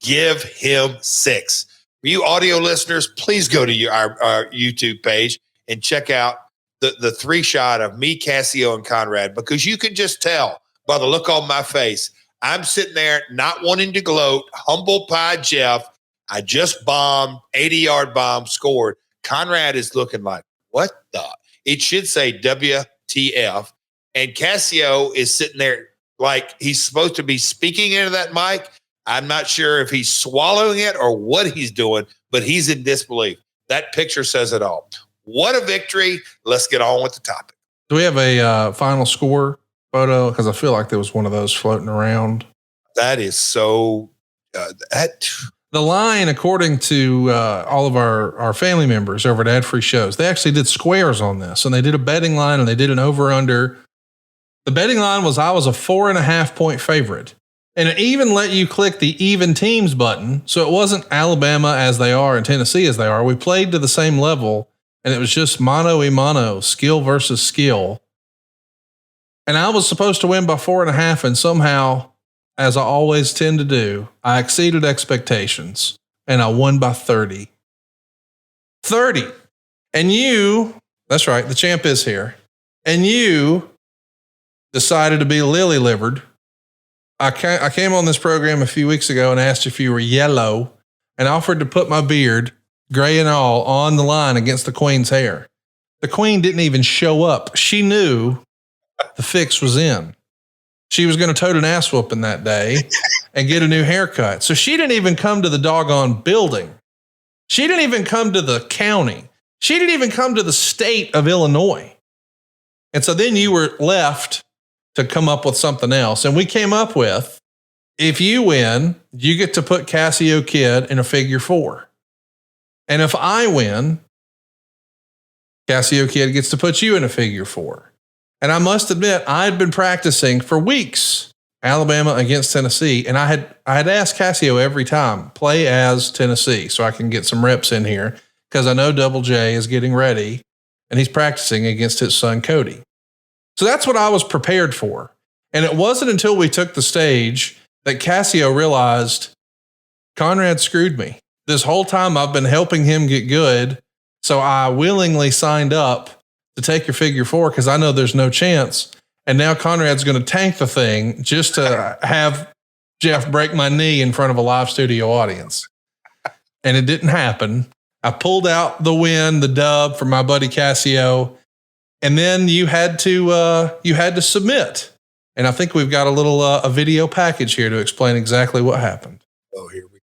Give him 6. For you audio listeners, please go to our YouTube page and check out the 3-shot of me, Cassio, and Conrad, because you can just tell by the look on my face. I'm sitting there not wanting to gloat. Humble pie Jeff. I just bombed, 80-yard bomb, scored. Conrad is looking like, what the? It should say WTF. And Cassio is sitting there like he's supposed to be speaking into that mic. I'm not sure if he's swallowing it or what he's doing, but he's in disbelief. That picture says it all. What a victory. Let's get on with the topic. Do we have a final score photo? Because I feel like there was one of those floating around. That is so... The line, according to all of our family members over at AdFree Shows, they actually did squares on this, and they did a betting line, and they did an over-under. The betting line was I was a 4.5 point favorite, and it even let you click the even teams button. So it wasn't Alabama as they are and Tennessee as they are. We played to the same level, and it was just mano a mano, skill versus skill. And I was supposed to win by 4.5, and somehow, as I always tend to do, I exceeded expectations, and I won by 30. 30. And you, that's right, the champ is here. And you decided to be lily-livered. I came on this program a few weeks ago and asked if you were yellow and offered to put my beard, gray and all, on the line against the Queen's hair. The Queen didn't even show up. She knew the fix was in. she was going to tote an ass whooping that day and get a new haircut. So she didn't even come to the doggone building. She didn't even come to the county. She didn't even come to the state of Illinois. And so then you were left to come up with something else. And we came up with, if you win, you get to put Cassio Kid in a figure 4. And if I win, Cassio Kid gets to put you in a figure 4. And I must admit, I'd been practicing for weeks, Alabama against Tennessee. And I had asked Cassio every time, play as Tennessee so I can get some reps in here, because I know Double J is getting ready and he's practicing against his son, Cody. So that's what I was prepared for. And it wasn't until we took the stage that Cassio realized Conrad screwed me. This whole time I've been helping him get good. So I willingly signed up to take your figure 4 because I know there's no chance. And now Conrad's going to tank the thing just to have Jeff break my knee in front of a live studio audience. And it didn't happen. I pulled out the win, the dub for my buddy Cassio. And then you had to submit. And I think we've got a little a video package here to explain exactly what happened. Oh, here we go.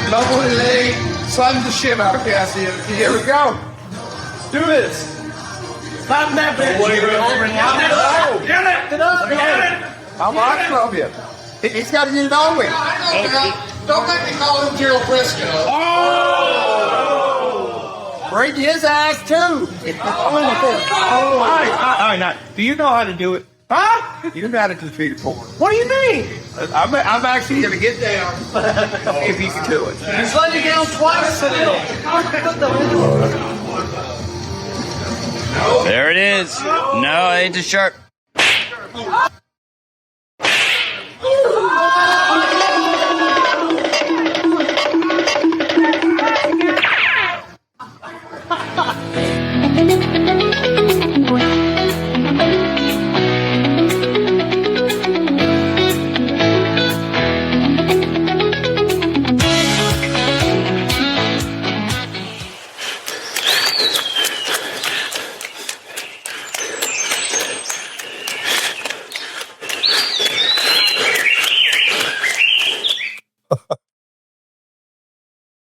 Double leg, slam the shit out of Cassio. Here we go. Do this. Stop that bitch. Get it. How much of you? He's got to get it on with. Don't make me call him Gerald Frisco. Oh! Break his ass, too. All right, now, do you know how to do it? Huh? You know how to do the figure 4. What do you mean? I'm actually going to get down if you can do it. He's let you down twice today. There it is. No, it ain't too sharp.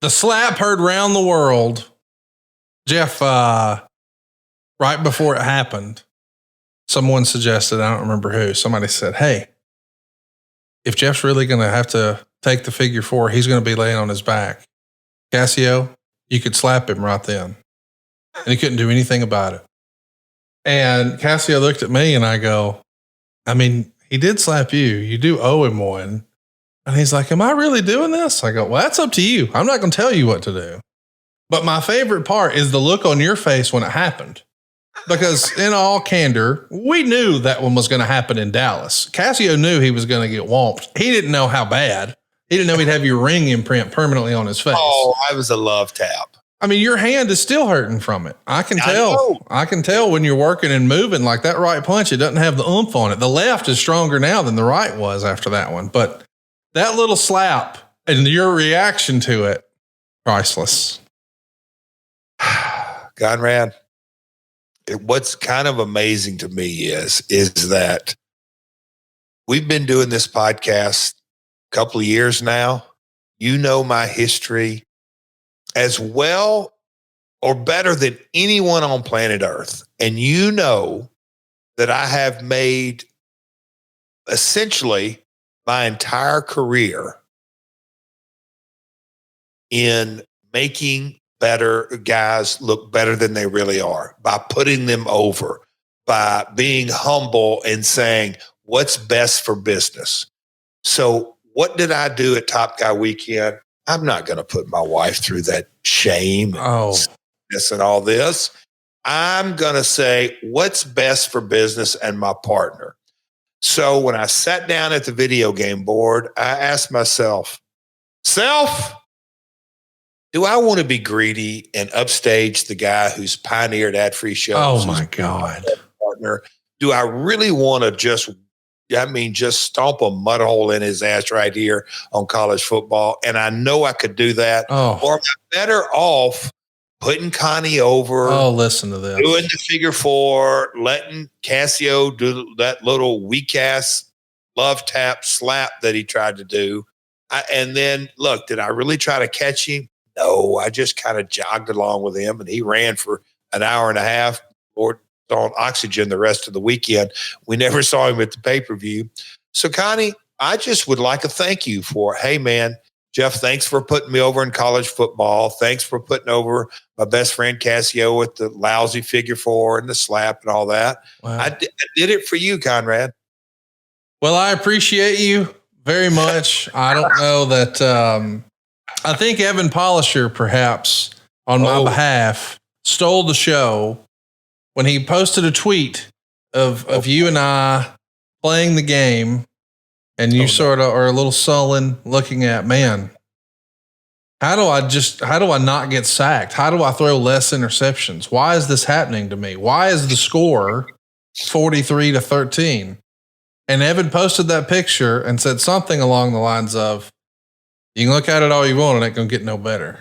The slap heard round the world. Jeff, right before it happened, someone suggested, I don't remember who, somebody said, hey, if Jeff's really going to have to take the figure 4, he's going to be laying on his back. Cassio, you could slap him right then. And he couldn't do anything about it. And Cassio looked at me and I go, I mean, he did slap you. You do owe him one. And he's like, am I really doing this? I go, well, that's up to you. I'm not going to tell you what to do. But my favorite part is the look on your face when it happened. Because in all candor, we knew that one was going to happen in Dallas. Cassio knew he was going to get whomped. He didn't know how bad. He didn't know he'd have your ring imprint permanently on his face. Oh, I was a love tap. I mean, your hand is still hurting from it. I can tell. I can tell when you're working and moving like that right punch. It doesn't have the oomph on it. The left is stronger now than the right was after that one. But that little slap and your reaction to it, priceless. Conrad, what's kind of amazing to me is that we've been doing this podcast a couple of years now. You know my history as well or better than anyone on planet Earth. And you know that I have made essentially my entire career in making better guys look better than they really are, by putting them over, by being humble and saying what's best for business. So what did I do at Top Guy Weekend? I'm not going to put my wife through that shame and all this. I'm going to say what's best for business and my partner. So when I sat down at the video game board, I asked myself, do I want to be greedy and upstage the guy who's pioneered AdFree Shows? Oh my God. Partner? Do I really want to just I mean, just stomp a mud hole in his ass right here on college football. And I know I could do that. Oh. Or I'm better off putting Connie over. Oh, listen to this. Doing the figure four, letting Cassio do that little weak ass love tap slap that he tried to do. And then, look, did I really try to catch him? No, I just kind of jogged along with him, and he ran for an hour and a half or on oxygen the rest of the weekend. We never saw him at the pay-per-view. So, Connie, I just would like to thank you for, hey, man, Jeff, thanks for putting me over in college football. Thanks for putting over my best friend Cassio with the lousy figure four and the slap and all that. Wow. I did it for you, Conrad. Well, I appreciate you very much. I don't know that. I think Evan Polisher, perhaps on my behalf, stole the show when he posted a tweet of you and I playing the game, and you sort of are a little sullen, looking at, man, how do I not get sacked? How do I throw less interceptions? Why is this happening to me? Why is the score 43-13? And Evan posted that picture and said something along the lines of, you can look at it all you want and it ain't going to get no better.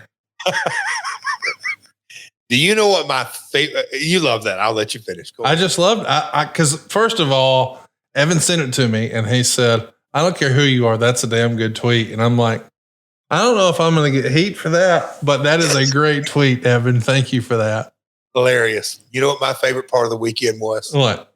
Do you know what my favorite, you love that. I'll let you finish. Go I just loved, cause first of all, Evan sent it to me and he said, I don't care who you are. That's a damn good tweet. And I'm like, I don't know if I'm going to get heat for that, but that is a great tweet, Evan. Thank you for that. Hilarious. You know what my favorite part of the weekend was? What?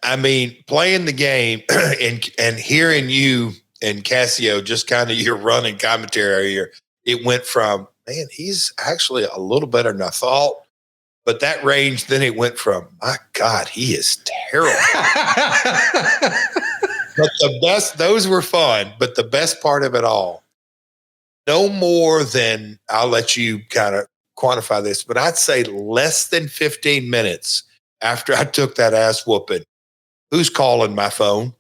I mean, playing the game and hearing you and Cassio, just kind of your running commentary here, it went from, man, he's actually a little better than I thought. But that range, then it went from, my God, he is terrible. But the best, those were fun. But the best part of it all, no more than, I'll let you kind of quantify this, but I'd say less than 15 minutes after I took that ass whooping, who's calling my phone?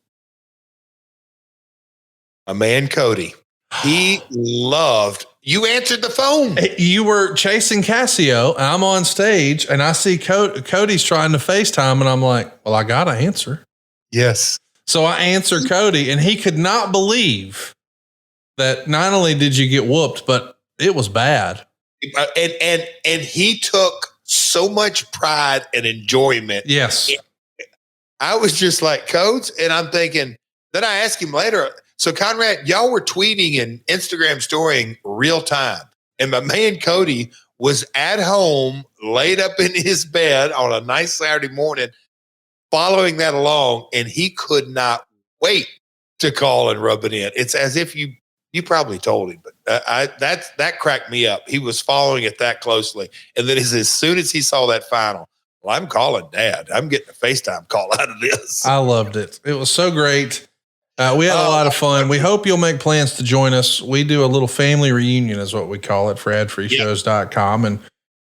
My man, Cody. He loved, you answered the phone. You were chasing Cassio, and I'm on stage, and I see Cody's trying to FaceTime, and I'm like, well, I got to answer. Yes. So I answered Cody, and he could not believe that not only did you get whooped, but it was bad. And he took so much pride and enjoyment. Yes. I was just like, Codes, and I'm thinking, then I asked him later, so Conrad, y'all were tweeting and Instagram storying real time. And my man Cody was at home, laid up in his bed on a nice Saturday morning, following that along, and he could not wait to call and rub it in. It's as if you probably told him, but that cracked me up. He was following it that closely. And then as soon as he saw that final, well, I'm calling Dad. I'm getting a FaceTime call out of this. I loved it. It was so great. We had a lot of fun. We hope you'll make plans to join us. We do a little family reunion is what we call it for AdFreeShows.com. And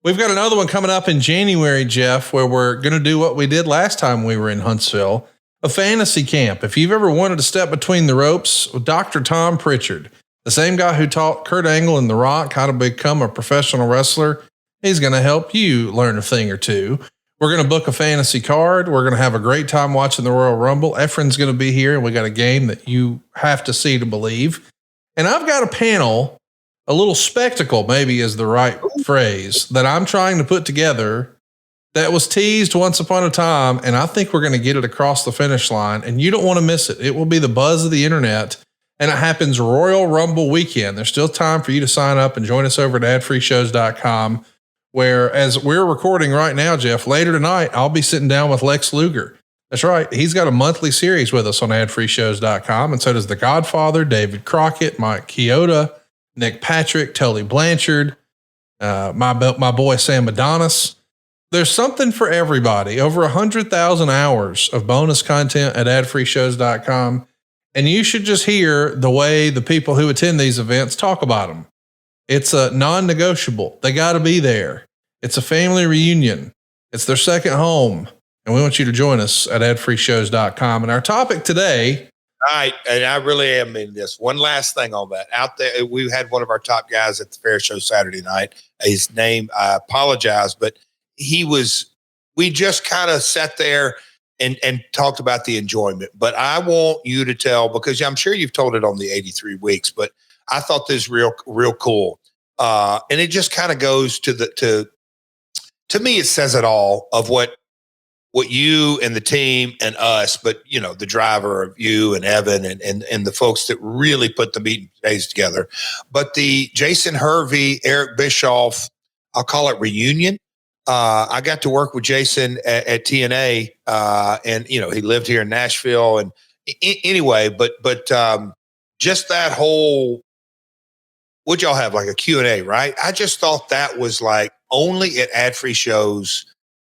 we've got another one coming up in January, Jeff, where we're going to do what we did last time we were in Huntsville, a fantasy camp. If you've ever wanted to step between the ropes, Dr. Tom Pritchard, the same guy who taught Kurt Angle and The Rock how to become a professional wrestler, he's going to help you learn a thing or two. We're going to book a fantasy card. We're going to have a great time watching the Royal Rumble. Efren's going to be here, and we got a game that you have to see to believe. And I've got a panel, a little spectacle maybe is the right phrase, that I'm trying to put together that was teased once upon a time, and I think we're going to get it across the finish line, and you don't want to miss it. It will be the buzz of the internet, and it happens Royal Rumble weekend. There's still time for you to sign up and join us over at AdFreeShows.com. Where, as we're recording right now, Jeff, later tonight, I'll be sitting down with Lex Luger. That's right. He's got a monthly series with us on AdFreeShows.com. And so does The Godfather, David Crockett, Mike Chioda, Nick Patrick, Tully Blanchard, my boy Sam Adonis. There's something for everybody. Over 100,000 hours of bonus content at AdFreeShows.com. And you should just hear the way the people who attend these events talk about them. It's a non-negotiable. They got to be there. It's a family reunion. It's their second home. And we want you to join us at adfreeshows.com. And our topic today. All right. And I really am in this. One last thing on that. Out there, we had one of our top guys at the fair show Saturday night. His name, I apologize, but we just kind of sat there and talked about the enjoyment. But I want you to tell, because I'm sure you've told it on the 83 weeks, but I thought this real cool. And it just kind of goes to me, it says it all of what you and the team and us, but the driver of you and Evan and the folks that really put the meeting days together. But the Jason Hervey, Eric Bischoff, I'll call it reunion. I got to work with Jason at TNA, and he lived here in Nashville. And anyway, but just that whole, would y'all have like a Q&A, right? I just thought that was like only at AdFree Shows.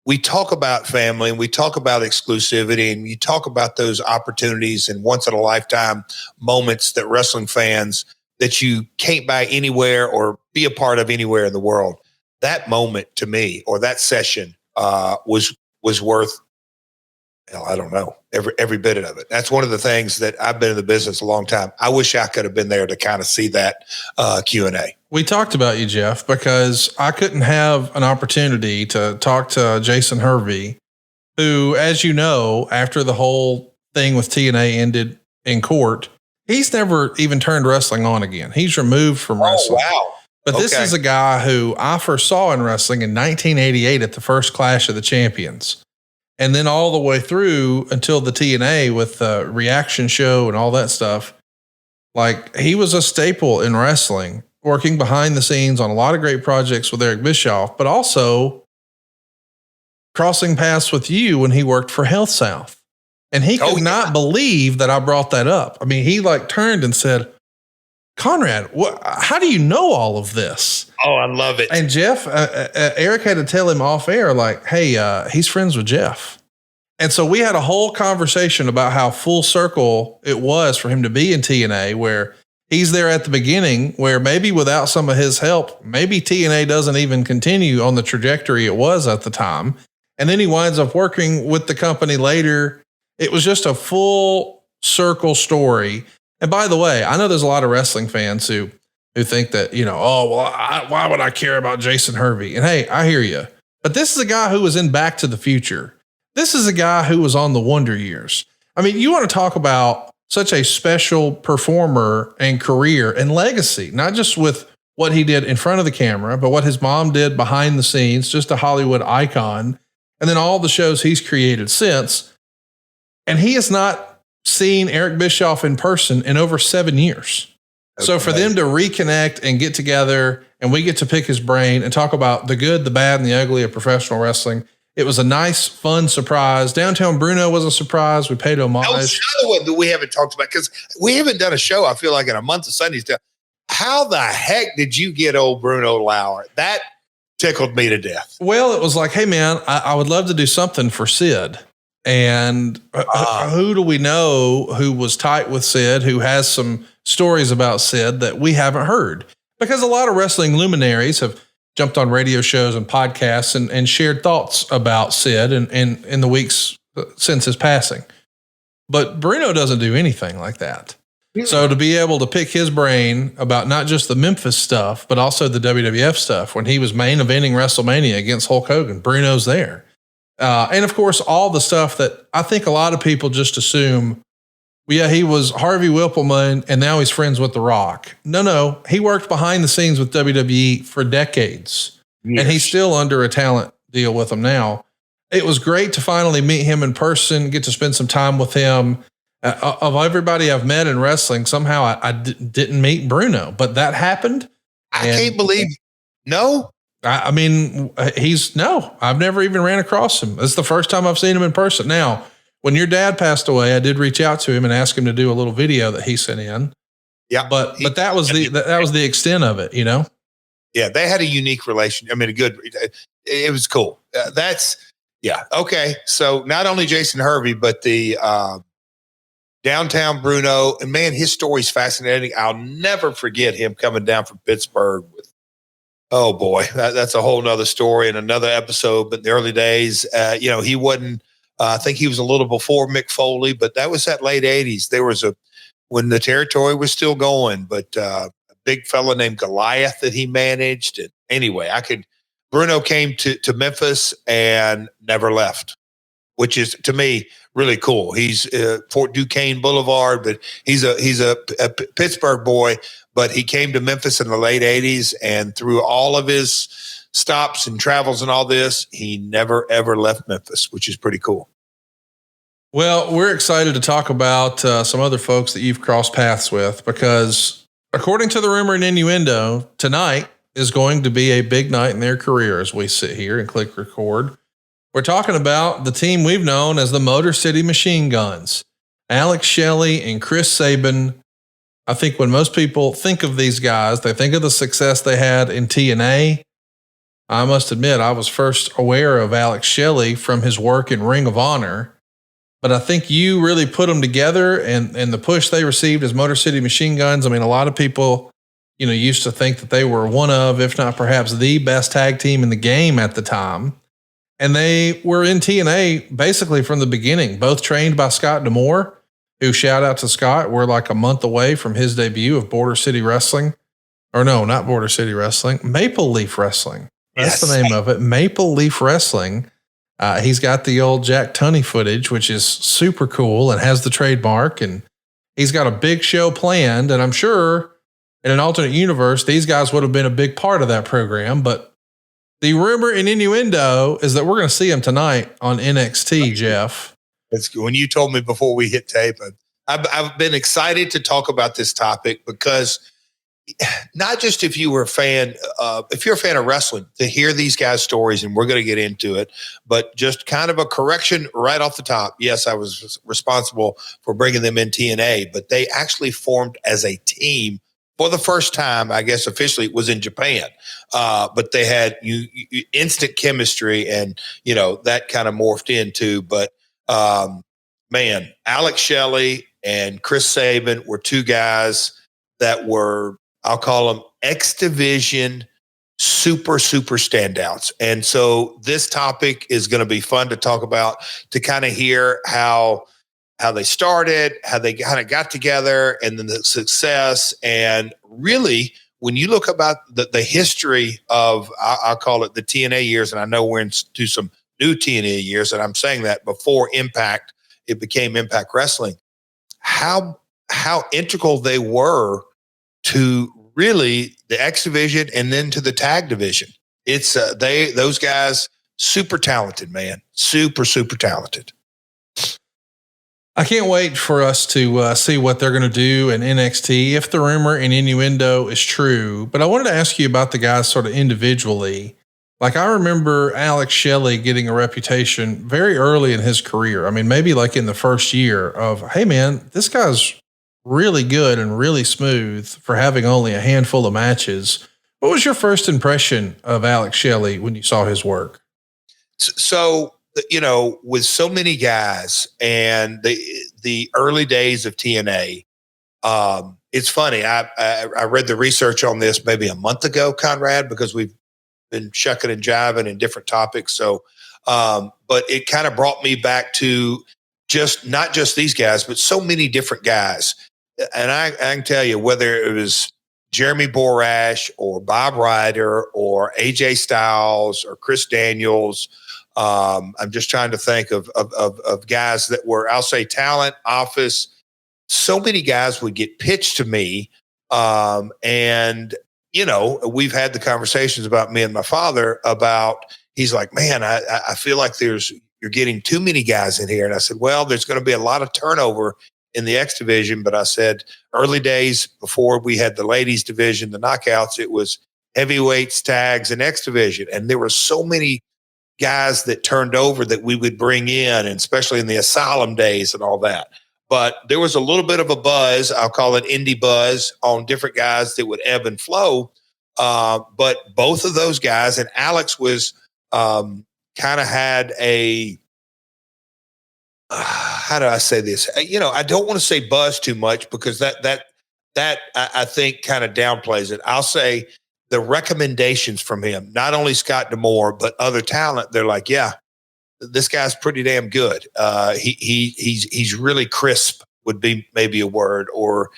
We talk about family and we talk about exclusivity and you talk about those opportunities and once in a lifetime moments that wrestling fans that you can't buy anywhere or be a part of anywhere in the world. That moment to me, or that session, was worth, I don't know, every bit of it. That's one of the things that I've been in the business a long time. I wish I could have been there to kind of see that Q&A. We talked about you, Jeff, because I couldn't have an opportunity to talk to Jason Hervey, who, as you know, after the whole thing with TNA ended in court, he's never even turned wrestling on again. He's removed from wrestling. Oh, wow. But this is a guy who I first saw in wrestling in 1988 at the first Clash of the Champions. And then all the way through until the TNA with the reaction show and all that stuff. Like, he was a staple in wrestling, working behind the scenes on a lot of great projects with Eric Bischoff, but also crossing paths with you when he worked for Health South. And he could not believe that I brought that up. I mean, he turned and said, Conrad, how do you know all of this? Oh, I love it. And Jeff, Eric had to tell him off air, hey, he's friends with Jeff. And so we had a whole conversation about how full circle it was for him to be in TNA, where he's there at the beginning, where maybe without some of his help, maybe TNA doesn't even continue on the trajectory it was at the time. And then he winds up working with the company later. It was just a full circle story. And by the way, I know there's a lot of wrestling fans who think that, why would I care about Jason Hervey? And hey, I hear you. But this is a guy who was in Back to the Future. This is a guy who was on the Wonder Years. I mean, you want to talk about such a special performer and career and legacy, not just with what he did in front of the camera, but what his mom did behind the scenes, just a Hollywood icon, and then all the shows he's created since. And he has not seen Eric Bischoff in person in over 7 years. Okay. So for them to reconnect and get together and we get to pick his brain and talk about the good, the bad, and the ugly of professional wrestling, it was a nice, fun surprise. Downtown Bruno was a surprise. We paid homage. That was another one that we haven't talked about because we haven't done a show, I feel like, in a month of Sundays. How the heck did you get old Bruno Lauer? That tickled me to death. Well, it was like, hey, man, I would love to do something for Sid. And who do we know who was tight with Sid, who has some stories about Sid that we haven't heard? Because a lot of wrestling luminaries have jumped on radio shows and podcasts and shared thoughts about Sid and in the weeks since his passing. But Bruno doesn't do anything like that. Yeah. So to be able to pick his brain about not just the Memphis stuff, but also the WWF stuff, when he was main eventing WrestleMania against Hulk Hogan, Bruno's there. And of course, all the stuff that I think a lot of people just assume, he was Harvey Whippleman and now he's friends with The Rock. No, he worked behind the scenes with WWE for decades. Yes. And he's still under a talent deal with them now. It was great to finally meet him in person, get to spend some time with him. Of everybody I've met in wrestling, somehow I didn't meet Bruno, but that happened. I can't believe. No. I mean, I've never even ran across him. It's the first time I've seen him in person. Now, when your dad passed away, I did reach out to him and ask him to do a little video that he sent in. Yeah, but that was the extent of it, Yeah, they had a unique relation. I mean, it was cool. Okay. So not only Jason Hervey, but the downtown Bruno, and man, his story's fascinating. I'll never forget him coming down from Pittsburgh with. Oh boy, that's a whole nother story and another episode. But in the early days, he wasn't. I think he was a little before Mick Foley, but that was that late 80s. There was when the territory was still going, but a big fella named Goliath that he managed. And anyway, Bruno came to Memphis and never left. which is to me really cool. He's Fort Duquesne Boulevard, but he's a Pittsburgh boy, but he came to Memphis in the late 80s, and through all of his stops and travels and all this, he never, ever left Memphis, which is pretty cool. Well, we're excited to talk about some other folks that you've crossed paths with, because according to the rumor and innuendo, tonight is going to be a big night in their career as we sit here and click record. We're talking about the team we've known as the Motor City Machine Guns, Alex Shelly and Chris Sabin. I think when most people think of these guys, they think of the success they had in TNA. I must admit, I was first aware of Alex Shelly from his work in Ring of Honor, but I think you really put them together, and the push they received as Motor City Machine Guns. I mean, a lot of people, used to think that they were one of, if not perhaps the best tag team in the game at the time. And they were in TNA basically from the beginning, both trained by Scott D'Amore, who, shout out to Scott. We're like a month away from his debut of Border City Wrestling. Or no, not Border City Wrestling, Maple Leaf Wrestling. That's the name of it. Maple Leaf Wrestling. He's got the old Jack Tunney footage, which is super cool and has the trademark. And he's got a big show planned. And I'm sure in an alternate universe, these guys would have been a big part of that program. But the rumor and innuendo is that we're going to see him tonight on NXT, Jeff. It's when you told me before we hit tape, I've been excited to talk about this topic because not just if you're a fan of wrestling, to hear these guys' stories, and we're going to get into it, but just kind of a correction right off the top. Yes, I was responsible for bringing them in TNA, but they actually formed as a team for the first time, I guess officially, was in Japan. But they had instant chemistry, and that kind of morphed into. But man, Alex Shelley and Chris Sabin were two guys that were, I'll call them X Division super standouts. And so this topic is going to be fun to talk about, to kind of hear how they started, how they kind of got together, and then the success. And really, when you look about the history of, I'll call it the TNA years, and I know we're into some new TNA years, and I'm saying that before Impact, it became Impact Wrestling, how integral they were to really the X Division and then to the tag division. It's those guys, super talented, man, super talented. I can't wait for us to see what they're going to do in NXT, if the rumor and innuendo is true. But I wanted to ask you about the guys sort of individually. Like, I remember Alex Shelley getting a reputation very early in his career. I mean, maybe like in the first year of, hey man, this guy's really good and really smooth for having only a handful of matches. What was your first impression of Alex Shelley when you saw his work? So, with so many guys and the early days of TNA, it's funny. I read the research on this maybe a month ago, Conrad, because we've been shucking and jiving in different topics. So, but it kind of brought me back to not just these guys, but so many different guys. And I can tell you, whether it was Jeremy Borash or Bob Ryder or AJ Styles or Chris Daniels, I'm just trying to think of guys that were, I'll say, talent, office. So many guys would get pitched to me. And, we've had the conversations about me and my father about, he's like, man, I feel like you're getting too many guys in here. And I said, well, there's going to be a lot of turnover in the X Division. But I said, early days before we had the ladies division, the knockouts, it was heavyweights, tags, and X Division. And there were so many guys that turned over that we would bring in, and especially in the Asylum days and all that. But there was a little bit of a buzz, I'll call it indie buzz, on different guys that would ebb and flow. But both of those guys, and Alex was kind of had a, how do I say this? I don't want to say buzz too much, because that I think kind of downplays it. I'll say the recommendations from him, not only Scott D'Amore, but other talent, they're like, yeah, this guy's pretty damn good. He's really crisp, would be maybe a word, or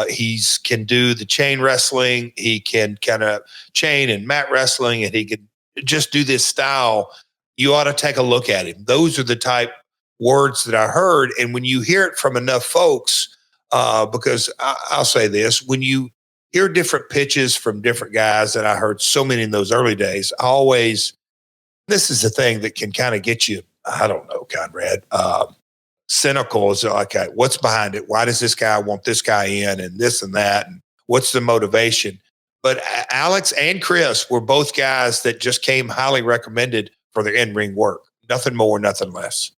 he's can do the chain wrestling. He can kind of chain and mat wrestling, and he could just do this style, you ought to take a look at him. Those are the type words that I heard. And when you hear it from enough folks, because I'll say this, when you hear different pitches from different guys, and I heard so many in those early days, this is the thing that can kind of get you, I don't know, Conrad, cynical. Is like, okay, what's behind it? Why does this guy want this guy in and this and that? And what's the motivation? But Alex and Chris were both guys that just came highly recommended for their in-ring work. Nothing more, nothing less.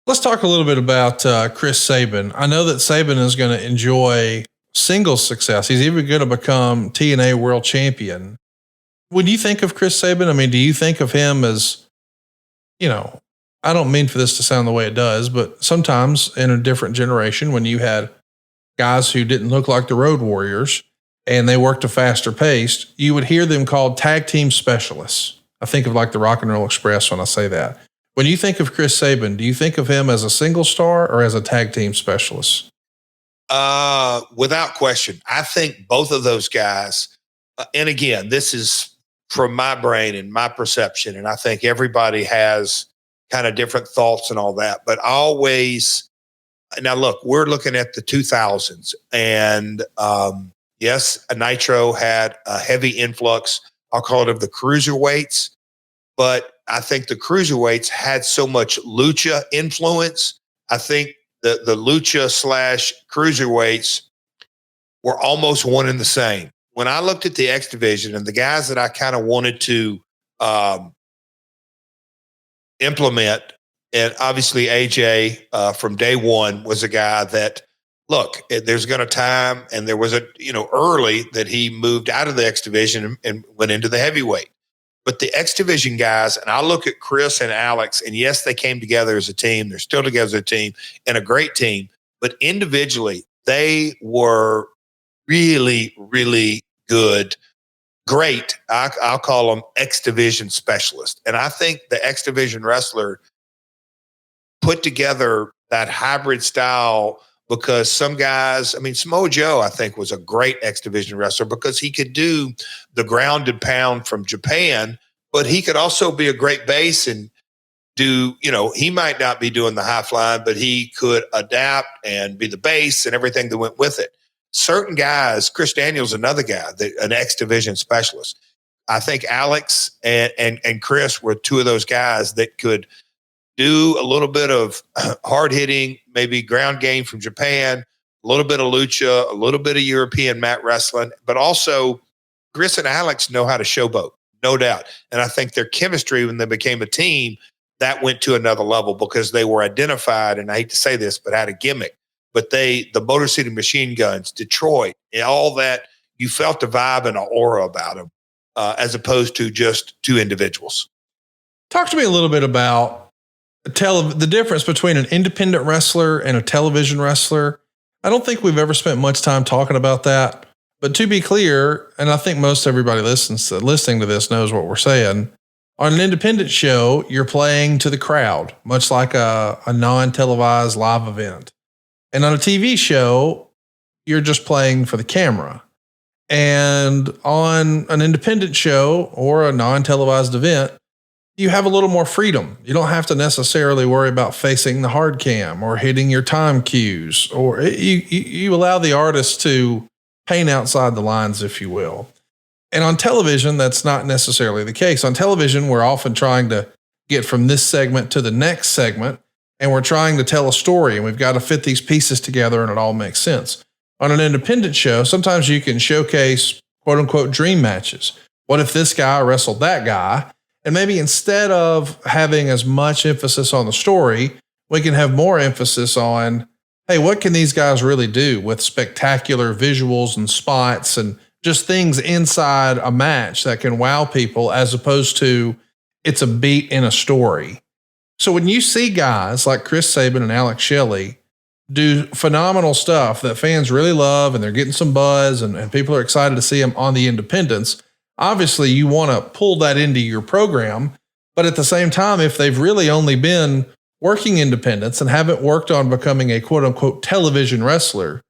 Let's talk a little bit about Chris Sabin. I know that Sabin is going to enjoy singles success. He's even going to become TNA world champion. When you think of Chris Sabin, I mean, do you think of him as, I don't mean for this to sound the way it does, but sometimes in a different generation, when you had guys who didn't look like the Road Warriors and they worked a faster pace, you would hear them called tag team specialists. I think of like the Rock and Roll Express when I say that. When you think of Chris Sabin, do you think of him as a single star or as a tag team specialist? Without question. I think both of those guys, and again, this is from my brain and my perception, and I think everybody has kind of different thoughts and all that, but always, now look, we're looking at the 2000s, and yes, Nitro had a heavy influx, I'll call it, of the cruiserweights, but I think the cruiserweights had so much lucha influence. I think the lucha / cruiserweights were almost one and the same. When I looked at the X division and the guys that I kind of wanted to implement, and obviously AJ from day one was a guy that, look, there's going to time, and there was early that he moved out of the X division and went into the heavyweight. But the X division guys, and I look at Chris and Alex, and yes, they came together as a team. They're still together as a team and a great team. But individually, they were really, really good. Great. I'll call them X division specialists. And I think the X division wrestler put together that hybrid style, because some guys, Samoa Joe, I think, was a great X division wrestler because he could do the ground and pound from Japan, but he could also be a great base and do, he might not be doing the high flying, but he could adapt and be the base and everything that went with it. Certain guys, Chris Daniels, another guy, an X division specialist. I think Alex and Chris were two of those guys that could do a little bit of hard hitting, maybe ground game from Japan, a little bit of lucha, a little bit of European mat wrestling, but also Chris and Alex know how to showboat, no doubt. And I think their chemistry, when they became a team, that went to another level because they were identified, and I hate to say this, but had a gimmick. But the Motor City Machine Guns, Detroit, and all that, you felt the vibe and the aura about them, as opposed to just two individuals. Talk to me a little bit about the difference between an independent wrestler and a television wrestler. I don't think we've ever spent much time talking about that, but to be clear, and I think most everybody listening to this knows what we're saying. On an independent show, you're playing to the crowd, much like a non-televised live event. And on a TV show, you're just playing for the camera. And on an independent show or a non-televised event, you have a little more freedom. You don't have to necessarily worry about facing the hard cam or hitting your time cues, or you allow the artist to paint outside the lines, if you will. And on television, that's not necessarily the case. On television, we're often trying to get from this segment to the next segment, and we're trying to tell a story, and we've got to fit these pieces together, and it all makes sense. On an independent show, sometimes you can showcase quote unquote dream matches. What if this guy wrestled that guy? And maybe instead of having as much emphasis on the story, we can have more emphasis on, hey, what can these guys really do with spectacular visuals and spots and just things inside a match that can wow people, as opposed to it's a beat in a story. So when you see guys like Chris Sabin and Alex Shelly do phenomenal stuff that fans really love, and they're getting some buzz, and people are excited to see them on the independents, obviously you want to pull that into your program. But at the same time, if they've really only been working independents and haven't worked on becoming a quote unquote television wrestler,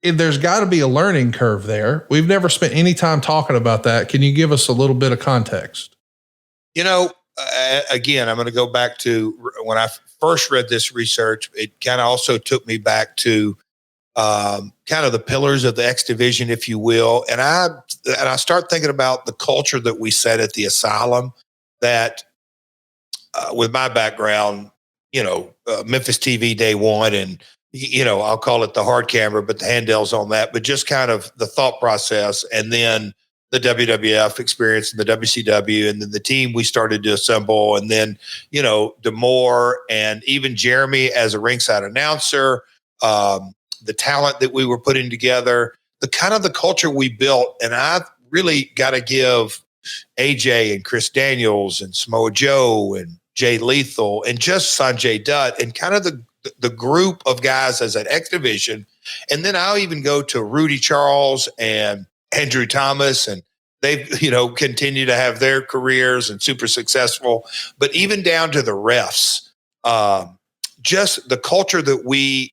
there's got to be a learning curve there. We've never spent any time talking about that. Can you give us a little bit of context? again, I'm going to go back to when I first read this research. It kind of also took me back to kind of the pillars of the X division, if you will. And I start thinking about the culture that we set at the asylum that with my background, Memphis TV day one, and, I'll call it the hard camera, but the handhelds on that, but just kind of the thought process. And then the WWF experience and the WCW, and then the team we started to assemble. And then, DeMore and even Jeremy as a ringside announcer, the talent that we were putting together, the kind of the culture we built. And I've really got to give AJ and Chris Daniels and Samoa Joe and Jay Lethal and just Sanjay Dutt and kind of the group of guys as an X division. And then I'll even go to Rudy Charles and Andrew Thomas, and they've, continue to have their careers and super successful, but even down to the refs, just the culture that we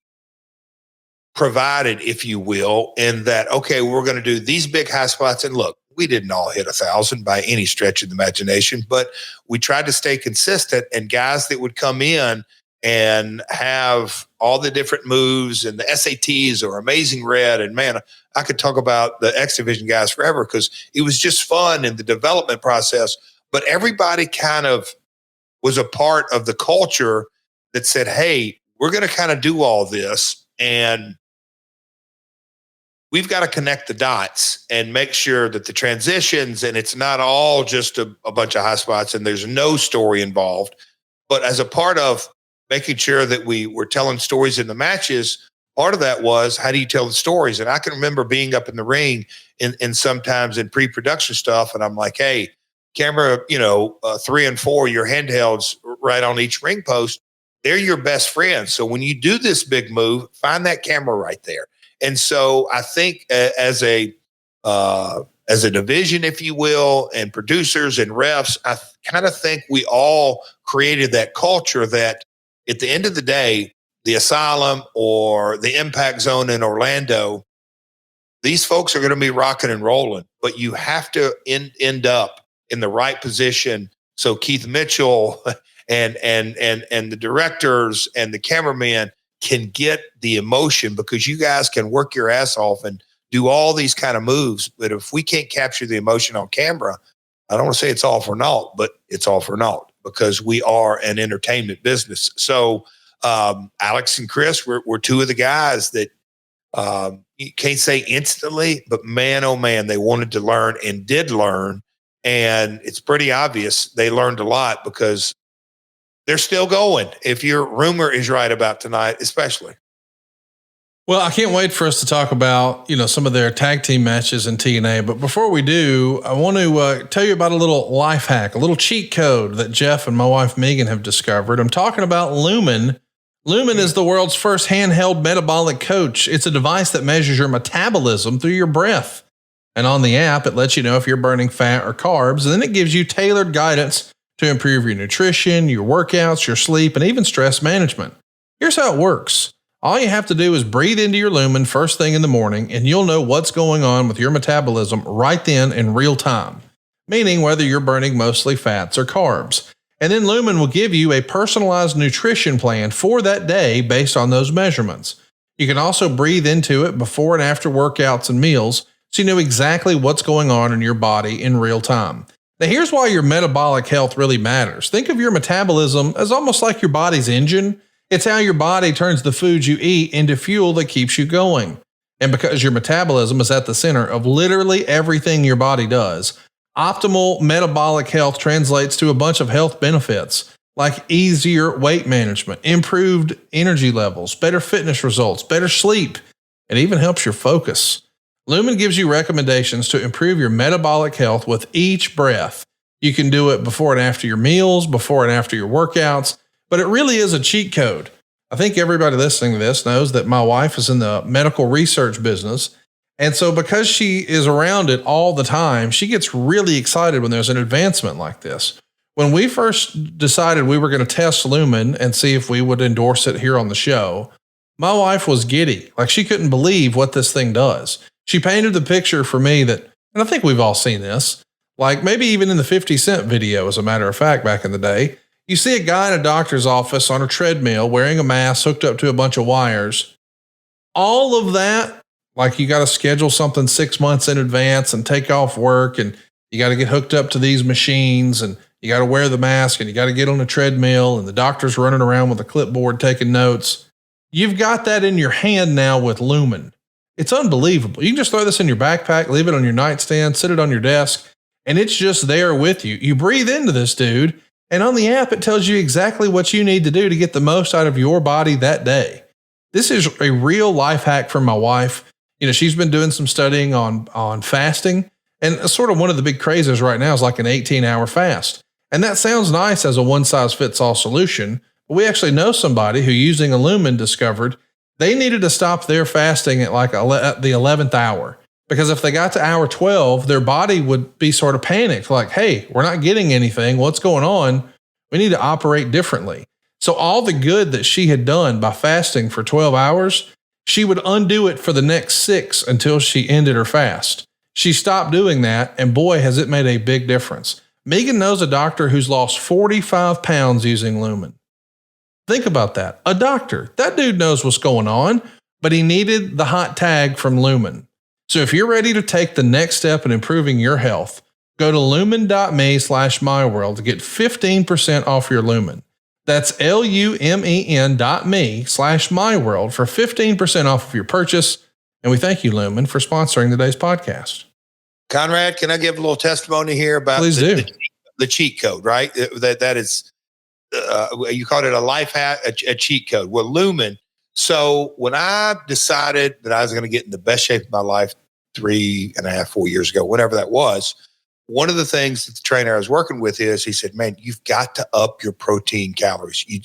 provided, if you will, in that, okay, we're going to do these big high spots. And look, we didn't all hit 1,000 by any stretch of the imagination, but we tried to stay consistent, and guys that would come in and have all the different moves and the SATs or Amazing Red. And man, I could talk about the X Division guys forever because it was just fun in the development process. But everybody kind of was a part of the culture that said, hey, we're going to kind of do all this, and we've got to connect the dots and make sure that the transitions, and it's not all just a bunch of high spots and there's no story involved. But as a part of making sure that we were telling stories in the matches, part of that was, how do you tell the stories? And I can remember being up in the ring in sometimes in pre-production stuff, and I'm like, hey, camera, 3 and 4, your handhelds right on each ring post, they're your best friends. So when you do this big move, find that camera right there. And so I think as a division, if you will, and producers and refs, I kind of think we all created that culture that at the end of the day, the Asylum or the Impact Zone in Orlando, these folks are going to be rocking and rolling, but you have to end up in the right position. So Keith Mitchell and the directors and the cameramen can get the emotion, because you guys can work your ass off and do all these kind of moves. But if we can't capture the emotion on camera, I don't want to say it's all for naught, but it's all for naught, because we are an entertainment business. So Alex and Chris were two of the guys that you can't say instantly, but man, oh man, they wanted to learn and did learn. And it's pretty obvious they learned a lot, because they're still going, if your rumor is right about tonight, especially. Well, I can't wait for us to talk about, some of their tag team matches in TNA. But before we do, I want to tell you about a little life hack, a little cheat code that Jeff and my wife Megan have discovered. I'm talking about Lumen. Lumen is the world's first handheld metabolic coach. It's a device that measures your metabolism through your breath. And on the app, it lets you know if you're burning fat or carbs. And then it gives you tailored guidance to improve your nutrition, your workouts, your sleep, and even stress management. Here's how it works. All you have to do is breathe into your Lumen first thing in the morning, and you'll know what's going on with your metabolism right then in real time, meaning whether you're burning mostly fats or carbs. And then Lumen will give you a personalized nutrition plan for that day based on those measurements. You can also breathe into it before and after workouts and meals, so you know exactly what's going on in your body in real time. Now, here's why your metabolic health really matters. Think of your metabolism as almost like your body's engine. It's how your body turns the foods you eat into fuel that keeps you going. And because your metabolism is at the center of literally everything your body does, optimal metabolic health translates to a bunch of health benefits, like easier weight management, improved energy levels, better fitness results, better sleep, and even helps your focus. Lumen gives you recommendations to improve your metabolic health with each breath. You can do it before and after your meals, before and after your workouts, but it really is a cheat code. I think everybody listening to this knows that my wife is in the medical research business. And so because she is around it all the time, she gets really excited when there's an advancement like this. When we first decided we were going to test Lumen and see if we would endorse it here on the show, my wife was giddy. Like, she couldn't believe what this thing does. She painted the picture for me that, and I think we've all seen this, Like maybe even in the 50 Cent video, as a matter of fact, back in the day, you see a guy in a doctor's office on a treadmill wearing a mask hooked up to a bunch of wires. All of that, like you got to schedule something 6 months in advance and take off work, and you got to get hooked up to these machines, and you got to wear the mask, and you got to get on a treadmill, and the doctor's running around with a clipboard taking notes. You've got that in your hand now with Lumen. It's unbelievable. You can just throw this in your backpack, leave it on your nightstand, sit it on your desk, and it's just there with you. You breathe into this, dude, and on the app, it tells you exactly what you need to do to get the most out of your body that day. This is a real life hack from my wife. You know, she's been doing some studying on fasting, and sort of one of the big crazes right now is like an 18-hour fast. And that sounds nice as a one-size-fits-all solution, but we actually know somebody who, using a Lumen, discovered they needed to stop their fasting at like the 11th hour. Because if they got to hour 12, their body would be sort of panicked, like, hey, we're not getting anything. What's going on? We need to operate differently. So all the good that she had done by fasting for 12 hours, she would undo it for the next 6 until she ended her fast. She stopped doing that, and boy, has it made a big difference. Megan knows a doctor who's lost 45 pounds using Lumen. Think about that. A doctor. That dude knows what's going on, but he needed the hot tag from Lumen. So if you're ready to take the next step in improving your health, go to lumen.me/myworld to get 15% off your Lumen. That's lumen.me/myworld for 15% off of your purchase. And we thank you, Lumen, for sponsoring today's podcast. Conrad, can I give a little testimony here about the cheat code, right? That is, you called it a life hack, a cheat code. Well, Lumen. So when I decided that I was going to get in the best shape of my life 3.5, 4 years ago, whatever that was, one of the things that the trainer I was working with is, he said, man, you've got to up your protein calories. You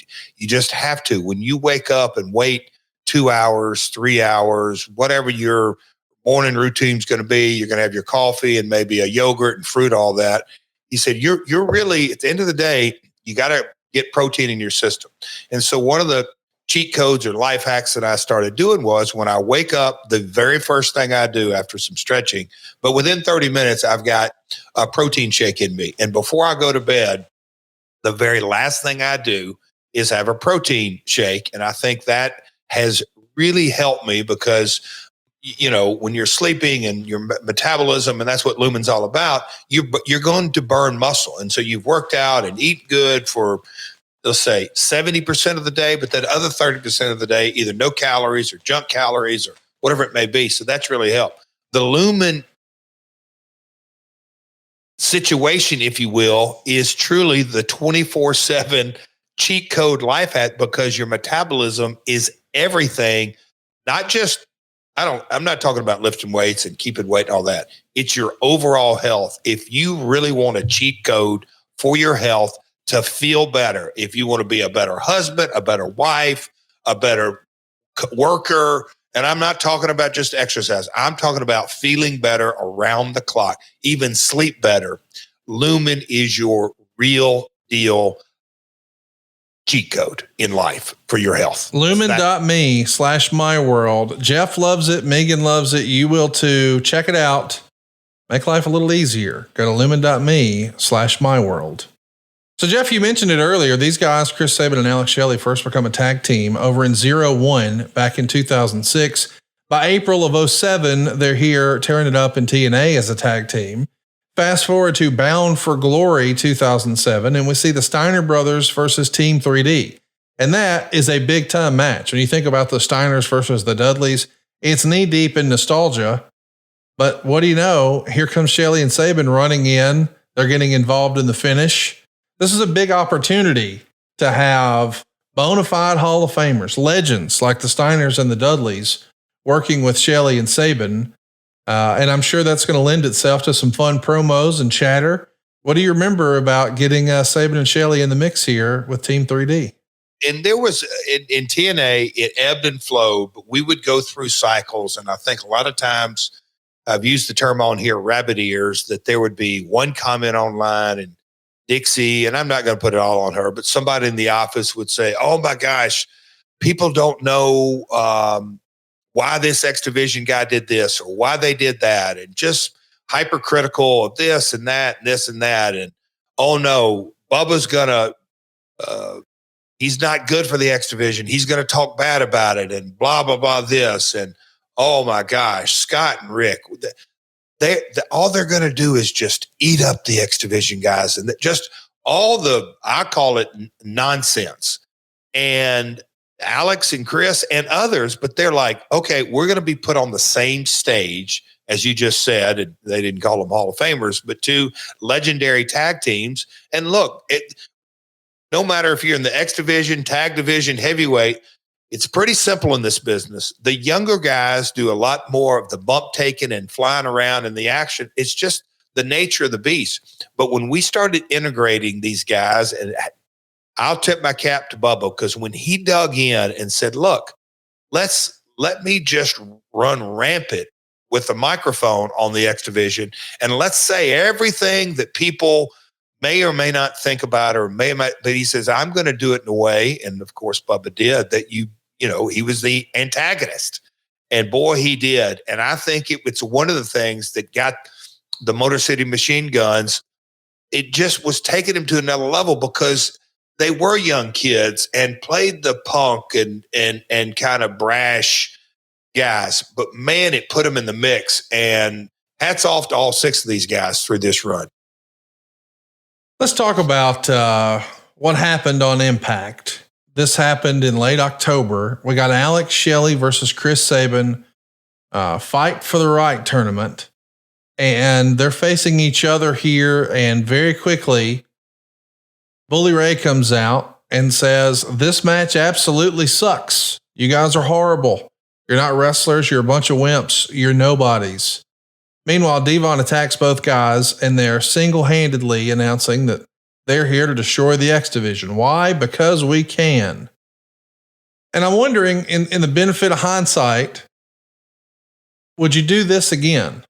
just have to. When you wake up and wait 2 hours, 3 hours, whatever your morning routine's going to be, you're going to have your coffee and maybe a yogurt and fruit, all that. He said, you're really, at the end of the day, you got to get protein in your system. And so one of the cheat codes or life hacks that I started doing was, when I wake up, the very first thing I do after some stretching, but within 30 minutes, I've got a protein shake in me. And before I go to bed, the very last thing I do is have a protein shake. And I think that has really helped me because, you know, when you're sleeping and your metabolism, and that's what Lumen's all about, you're going to burn muscle. And so you've worked out and eat good for, let's say, 70% of the day, but that other 30% of the day, either no calories or junk calories or whatever it may be. So that's really helped. The Lumen situation, if you will, is truly the 24/7 cheat code life hack, because your metabolism is everything, not just, I'm not talking about lifting weights and keeping weight and all that. It's your overall health. If you really want a cheat code for your health, to feel better, if you want to be a better husband, a better wife, a better worker, and I'm not talking about just exercise, I'm talking about feeling better around the clock, even sleep better, Lumen is your real deal cheat code in life for your health. Lumen.me/myworld. Jeff loves it. Megan loves it. You will too. Check it out. Make life a little easier. Go to lumen.me/myworld. So Jeff, you mentioned it earlier. These guys, Chris Sabin and Alex Shelly, first become a tag team over in 01 back in 2006. By April of 07, they're here tearing it up in TNA as a tag team. Fast forward to Bound for Glory 2007, and we see the Steiner brothers versus Team 3D. And that is a big time match. When you think about the Steiners versus the Dudleys, it's knee deep in nostalgia. But what do you know? Here comes Shelly and Sabin running in. They're getting involved in the finish. This is a big opportunity to have bona fide Hall of Famers, legends like the Steiners and the Dudleys working with Shelly and Sabin. And I'm sure that's going to lend itself to some fun promos and chatter. What do you remember about getting Sabin and Shelly in the mix here with Team 3D? And there was, in TNA, it ebbed and flowed, but we would go through cycles. And I think a lot of times, I've used the term on here, rabbit ears, that there would be one comment online and Dixie, and I'm not going to put it all on her, but somebody in the office would say, oh my gosh, people don't know why this X Division guy did this or why they did that, and just hypercritical of this and that, and this and that. And, oh no, Bubba's going to, he's not good for the X division. He's going to talk bad about it and blah, blah, blah, this. And, oh my gosh, Scott and Rick, all they're going to do is just eat up the X division guys. And just all I call it nonsense. And Alex and Chris and others, but they're like, okay, we're going to be put on the same stage, as you just said, and they didn't call them Hall of Famers, but two legendary tag teams. And look, no matter if you're in the X division, tag division, heavyweight, it's pretty simple in this business. The younger guys do a lot more of the bump taking and flying around and the action. It's just the nature of the beast. But when we started integrating these guys, and I'll tip my cap to Bubba, because when he dug in and said, look, let me just run rampant with the microphone on the X division, and let's say everything that people may or may not think about, or but he says, I'm going to do it in a way. And of course, Bubba did that. He was the antagonist, and boy, he did. And I think it's one of the things that got the Motor City Machine Guns. It just was taking him to another level, because they were young kids and played the punk and kind of brash guys, but man, it put them in the mix. And hats off to all 6 of these guys through this run. Let's talk about what happened on Impact. This happened in late October. We got Alex Shelly versus Chris Sabin, Fight for the Right tournament. And they're facing each other here. And very quickly, Bully Ray comes out and says, this match absolutely sucks. You guys are horrible. You're not wrestlers. You're a bunch of wimps. You're nobodies. Meanwhile, Devon attacks both guys, and they're single-handedly announcing that they're here to destroy the X division. Why? Because we can. And I'm wondering, in the benefit of hindsight, would you do this again?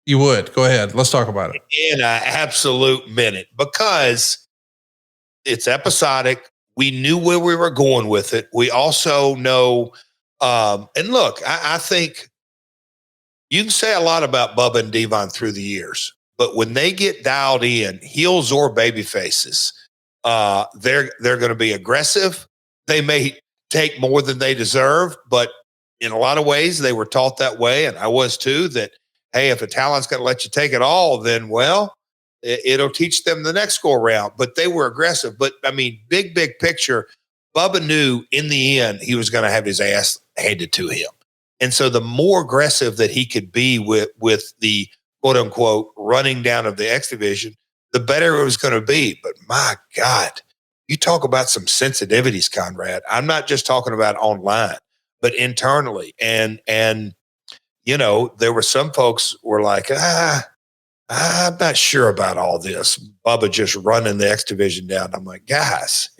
You would. Go ahead. Let's talk about it. In an absolute minute, because it's episodic. We knew where we were going with it. We also know, and look, I think you can say a lot about Bubba and Devon through the years, but when they get dialed in, heels or baby faces, they're going to be aggressive. They may take more than they deserve, but in a lot of ways they were taught that way. And I was too, that, hey, if a talent's going to let you take it all, then, well, it'll teach them the next go around. But they were aggressive. But I mean, big picture, Bubba knew in the end he was going to have his ass handed to him. And so the more aggressive that he could be with the quote unquote running down of the X division, the better it was going to be. But my God, you talk about some sensitivities, Conrad. I'm not just talking about online, but internally. And there were some folks were like, I'm not sure about all this. Bubba just running the X division down. I'm like, guys,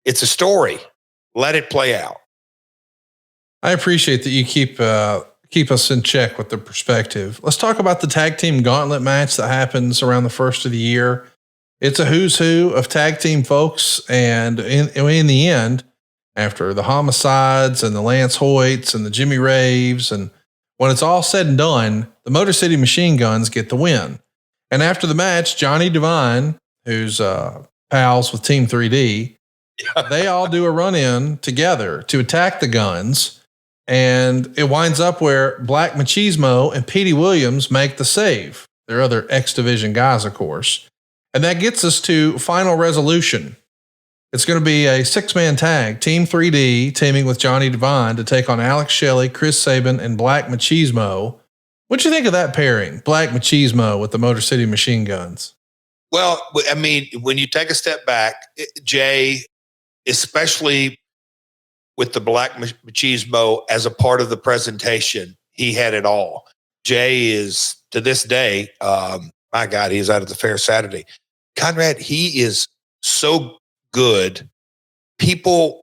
it's a story. Let it play out. I appreciate that you keep us in check with the perspective. Let's talk about the tag team gauntlet match that happens around the first of the year. It's a who's who of tag team folks. And in the end, after the Homicides and the Lance Hoyts and the Jimmy Raves, and when it's all said and done, the Motor City Machine Guns get the win. And after the match, Johnny Devine, who's pals with Team 3D, they all do a run-in together to attack the Guns. And it winds up where Black Machismo and Petey Williams make the save. They're other X Division guys, of course. And that gets us to final resolution. It's going to be a 6-man tag, Team 3D teaming with Johnny Devine to take on Alex Shelley, Chris Sabin, and Black Machismo. What'd you think of that pairing, Black Machismo with the Motor City Machine Guns? Well, I mean, when you take a step back, Jay, especially with the Black Machismo as a part of the presentation, he had it all. Jay is, to this day, my God, he is out of the fair Saturday. Conrad, he is so good. People,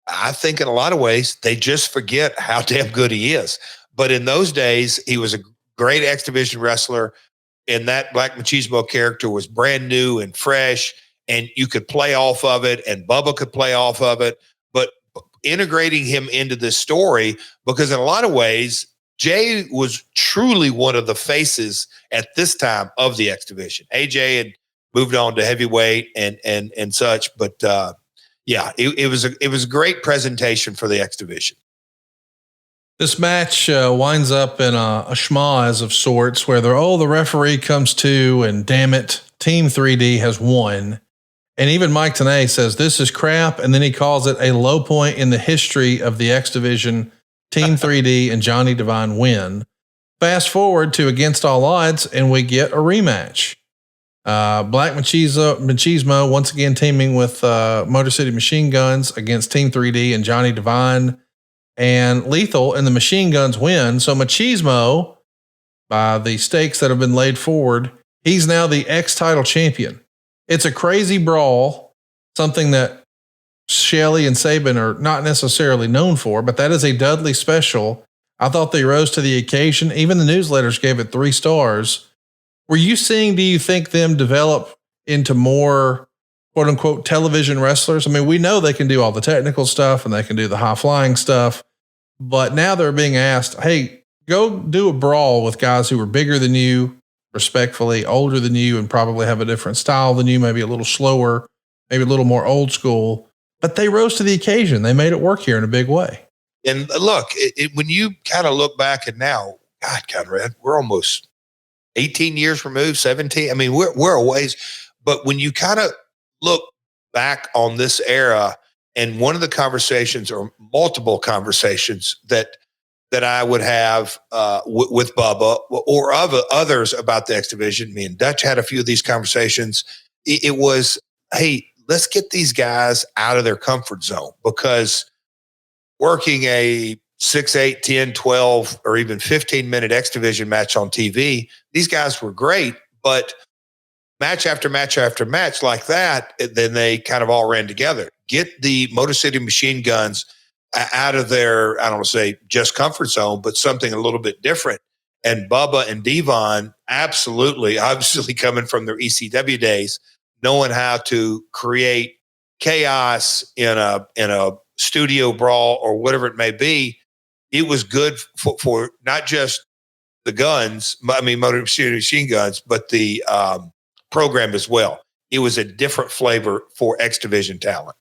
I think in a lot of ways, they just forget how damn good he is. But in those days, he was a great X Division wrestler, and that Black Machismo character was brand new and fresh, and you could play off of it, and Bubba could play off of it. But integrating him into this story, because in a lot of ways, Jay was truly one of the faces at this time of the X division. AJ had moved on to heavyweight and such, but it was a great presentation for the X division. This match winds up in a schmoz of sorts where the referee comes to and damn it, Team 3D has won. And even Mike Tenay says this is crap. And then he calls it a low point in the history of the X division. Team 3D and Johnny Devine win. Fast forward to Against All Odds and we get a rematch. Black Machismo once again teaming with Motor City Machine Guns against Team 3D and Johnny Devine. And Lethal and the Machine Guns win. So Machismo, by the stakes that have been laid forward, he's now the X title champion. It's a crazy brawl, something that Shelly and Sabin are not necessarily known for, but that is a Dudley special. I thought they rose to the occasion. Even the newsletters gave it 3 stars. Were you seeing, do you think, them develop into more quote unquote television wrestlers? I mean, we know they can do all the technical stuff and they can do the high flying stuff, but now they're being asked, hey, go do a brawl with guys who are bigger than you, respectfully, older than you, and probably have a different style than you, maybe a little slower, maybe a little more old school, but they rose to the occasion. They made it work here in a big way. And look, when you kind of look back at now, God, Conrad, we're almost 18 years removed, 17. I mean, we're a ways, but when you kind of look back on this era, and one of the conversations or multiple conversations that I would have with Bubba or others about the X division, me and Dutch had a few of these conversations. It was, hey, let's get these guys out of their comfort zone, because working a 6, 8, 10, 12, or even 15-minute X division match on TV, these guys were great, but match after match after match like that, then they kind of all ran together. Get the Motor City Machine Guns out of their, I don't want to say just comfort zone, but something a little bit different. And Bubba and Devon, absolutely, obviously coming from their ECW days, knowing how to create chaos in a studio brawl or whatever it may be. It was good for not just the guns, I mean, Motor City Machine Guns, but the program as well. It was a different flavor for X division talent.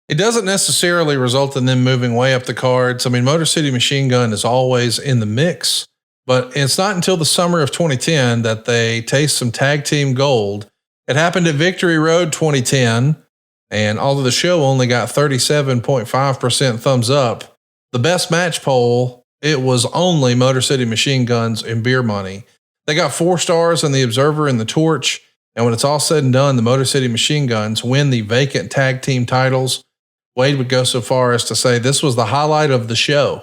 It doesn't necessarily result in them moving way up the cards. I mean, Motor City Machine Gun is always in the mix, but it's not until the summer of 2010 that they taste some tag team gold. It happened at Victory Road 2010, and although the show only got 37.5% thumbs up, the best match poll, it was only Motor City Machine Guns and Beer Money. They got 4 stars in the Observer and the Torch, and when it's all said and done, the Motor City Machine Guns win the vacant tag team titles. Wade would go so far as to say this was the highlight of the show.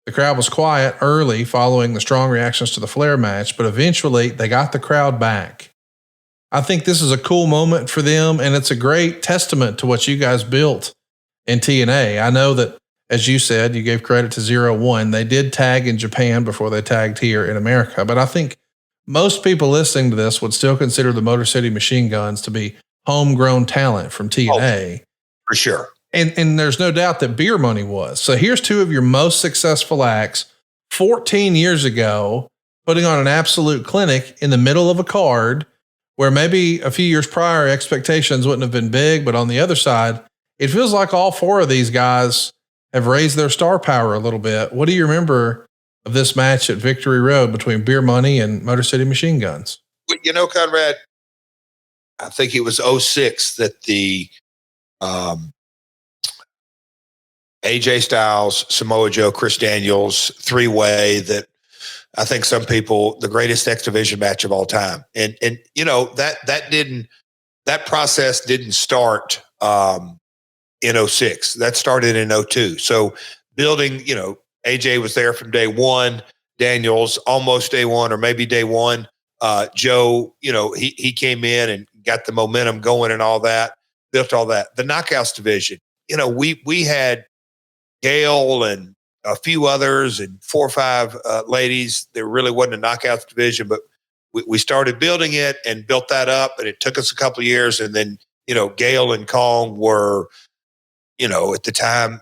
The crowd was quiet early following the strong reactions to the Flair match, but eventually they got the crowd back. I think this is a cool moment for them, and it's a great testament to what you guys built in TNA. I know that, as you said, you gave credit to 0-1. They did tag in Japan before they tagged here in America, but I think most people listening to this would still consider the Motor City Machine Guns to be homegrown talent from TNA. Oh, for sure. And there's no doubt that Beer Money was. So here's 2 of your most successful acts 14 years ago, putting on an absolute clinic in the middle of a card where maybe a few years prior expectations wouldn't have been big. But on the other side, it feels like all 4 of these guys have raised their star power a little bit. What do you remember of this match at Victory Road between Beer Money and Motor City Machine Guns? You know, Conrad, I think it was 06 that the AJ Styles, Samoa Joe, Chris Daniels 3-way that I think some people, the greatest X division match of all time. And you know, that process didn't start in 06. That started in 02. So building, you know, AJ was there from day one, Daniels almost day one or maybe day one. Joe, you know, he came in and got the momentum going and all that, built all that. The Knockouts division, you know, we had Gail and a few others and 4 or 5 ladies. There really wasn't a Knockouts division, but we started building it and built that up, and it took us a couple of years. And then, you know, Gail and Kong were, you know, at the time,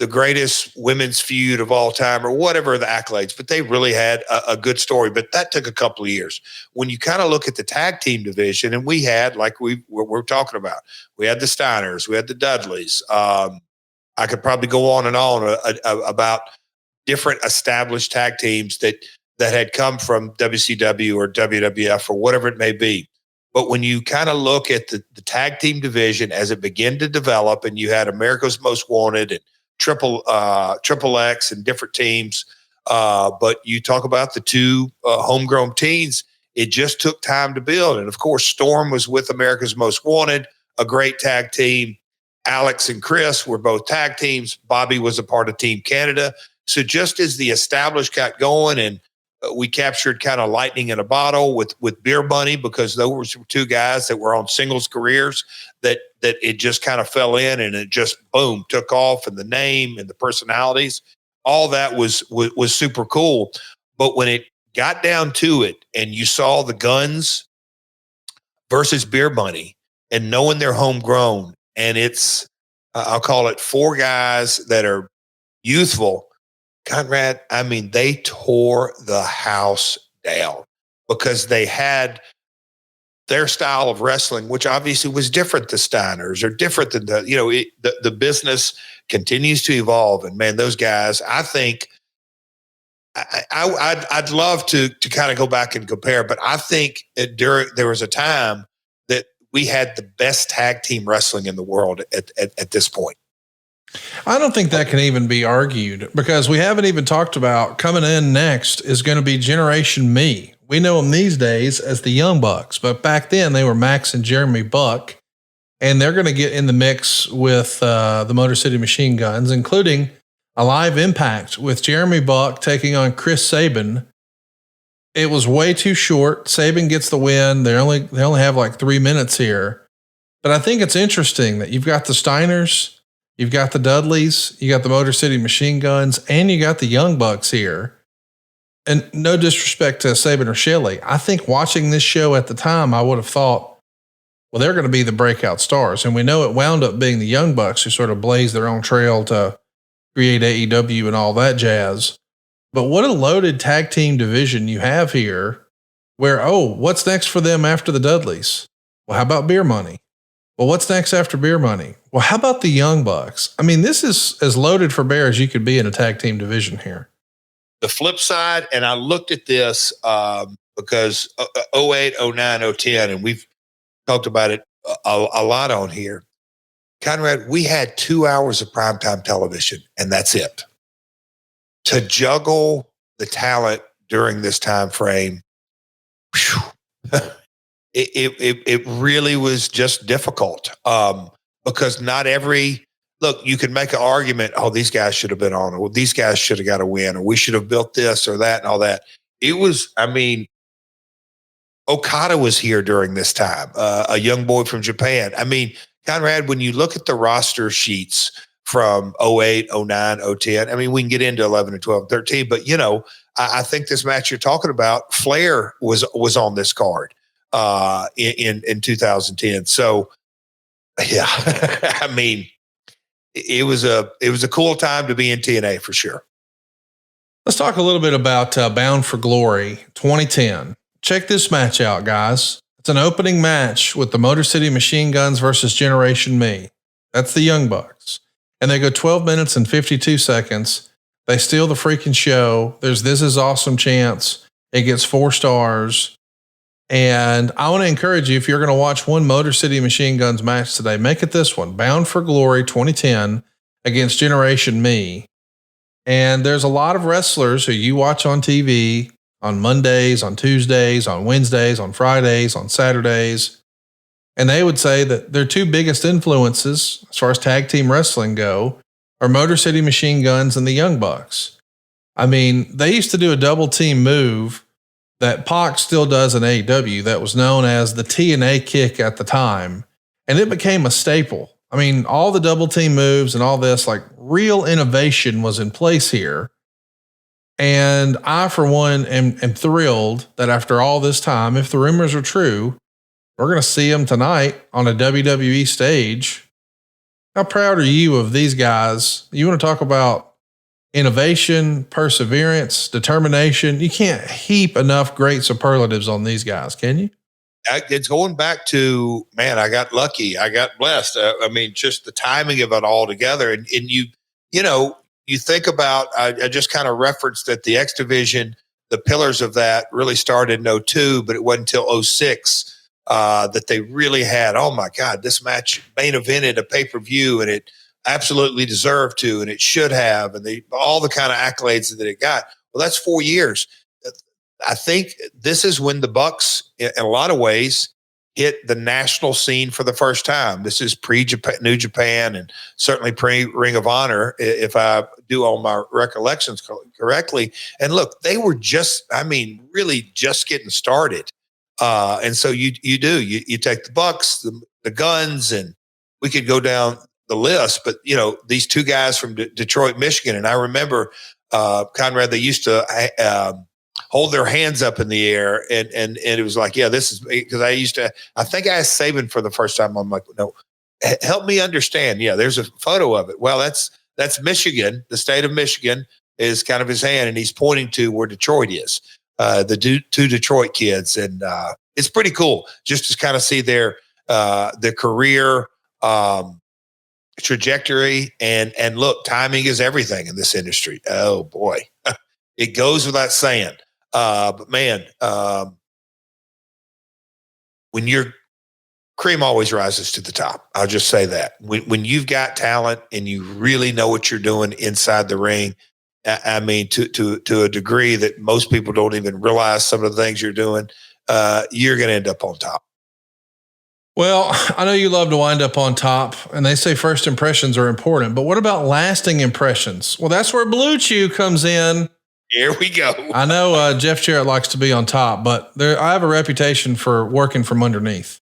the greatest women's feud of all time or whatever the accolades, but they really had a good story. But that took a couple of years. When you kind of look at the tag team division, and we had, like we're talking about, we had the Steiners, we had the Dudleys. I could probably go on and on about different established tag teams that had come from WCW or WWF or whatever it may be. But when you kind of look at the tag team division as it began to develop, and you had America's Most Wanted and Triple X and different teams, but you talk about the two homegrown teams, it just took time to build. And of course, Storm was with America's Most Wanted, a great tag team. Alex and Chris were both tag teams. Bobby was a part of Team Canada. So just as the established got going, and we captured kind of lightning in a bottle with Beer Bunny, because those were two guys that were on singles careers, that it just kind of fell in, and it just boom took off, and the name and the personalities, all that was super cool. But when it got down to it, and you saw the Guns versus Beer Bunny, and knowing they're homegrown, and it's I'll call it four guys that are youthful. Conrad, I mean, they tore the house down because they had their style of wrestling, which obviously was different than Steiner's or different than the business continues to evolve. And man, those guys, I think I'd love to kind of go back and compare, but I think there was a time that we had the best tag team wrestling in the world at this point. I don't think that can even be argued, because we haven't even talked about coming in next is going to be Generation Me. We know them these days as the Young Bucks, but back then they were Max and Jeremy Buck, and they're going to get in the mix with the Motor City Machine Guns, including a live impact with Jeremy Buck taking on Chris Sabin. It was way too short. Sabin gets the win. They only have like 3 minutes here, but I think it's interesting that you've got the Steiners, you've got the Dudleys, you got the Motor City Machine Guns, and you got the Young Bucks here. And no disrespect to Sabin or Shelly, I think watching this show at the time, I would have thought, well, they're going to be the breakout stars. And we know it wound up being the Young Bucks who sort of blazed their own trail to create AEW and all that jazz. But what a loaded tag team division you have here, where, what's next for them after the Dudleys? Well, how about Beer Money? Well, what's next after Beer Money? Well, how about the Young Bucks? I mean, this is as loaded for bear as you could be in a tag team division here. The flip side, and I looked at this because 08, 09, 010, and we've talked about it a lot on here. Conrad, we had 2 hours of primetime television, and that's it. To juggle the talent during this time frame, it really was just difficult because not every look, you can make an argument, these guys should have been on, or these guys should have got a win, or we should have built this or that and all that. It was, Okada was here during this time, a young boy from Japan. Conrad, when you look at the roster sheets from 08, 09, 010, we can get into 11 and 12 and 13, but I think this match you're talking about, Flair was on this card in 2010. So yeah, it was a cool time to be in TNA for sure. Let's talk a little bit about Bound for Glory 2010. Check this match out, guys. It's an opening match with the Motor City Machine Guns versus Generation Me. That's the Young Bucks. And they go 12 minutes and 52 seconds. They steal the freaking show. There's This Is Awesome chants. It gets 4 stars. And I want to encourage you, if you're going to watch one Motor City Machine Guns match today, make it this one, Bound for Glory 2010 against Generation Me. And there's a lot of wrestlers who you watch on TV on Mondays, on Tuesdays, on Wednesdays, on Fridays, on Saturdays. And they would say that their two biggest influences as far as tag team wrestling go are Motor City Machine Guns and the Young Bucks. They used to do a double team move that Pac still does in AEW that was known as the TNA kick at the time. And it became a staple. All the double team moves and all this, like real innovation was in place here. And I, for one, am thrilled that after all this time, if the rumors are true, we're going to see them tonight on a WWE stage. How proud are you of these guys? You want to talk about innovation, perseverance, determination. You can't heap enough great superlatives on these guys, can you? It's going back to, man, I got lucky. I got blessed. I mean, just the timing of it all together. And you think about, I just kind of referenced that the X Division, the pillars of that really started in 2002, but it wasn't until 2006 that they really had, oh my God, this match main evented a pay-per-view, and it absolutely deserved to, and it should have, and all the kind of accolades that it got. Well, that's 4 years. I think this is when the Bucks, in a lot of ways, hit the national scene for the first time. This is pre-Japan, New Japan, and certainly pre-Ring of Honor, if I do all my recollections correctly. And look, they were really just getting started. And so you take the Bucks, the Guns, and we could go down the list. But these two guys from Detroit, Michigan, and I remember Conrad. They used to hold their hands up in the air, and it was like, yeah, this is because I think I asked Sabin for the first time. I'm like, no, help me understand. Yeah, there's a photo of it. Well, that's Michigan. The state of Michigan is kind of his hand, and he's pointing to where Detroit is. The two Detroit kids, and it's pretty cool just to kind of see their career trajectory, and look, timing is everything in this industry. Oh boy, it goes without saying. But man, when your cream always rises to the top, I'll just say that when you've got talent and you really know what you're doing inside the ring, I mean, to a degree that most people don't even realize some of the things you're doing, you're going to end up on top. Well, I know you love to wind up on top, and they say first impressions are important, but what about lasting impressions? Well, that's where Blue Chew comes in. Here we go. I know Jeff Jarrett likes to be on top, but I have a reputation for working from underneath.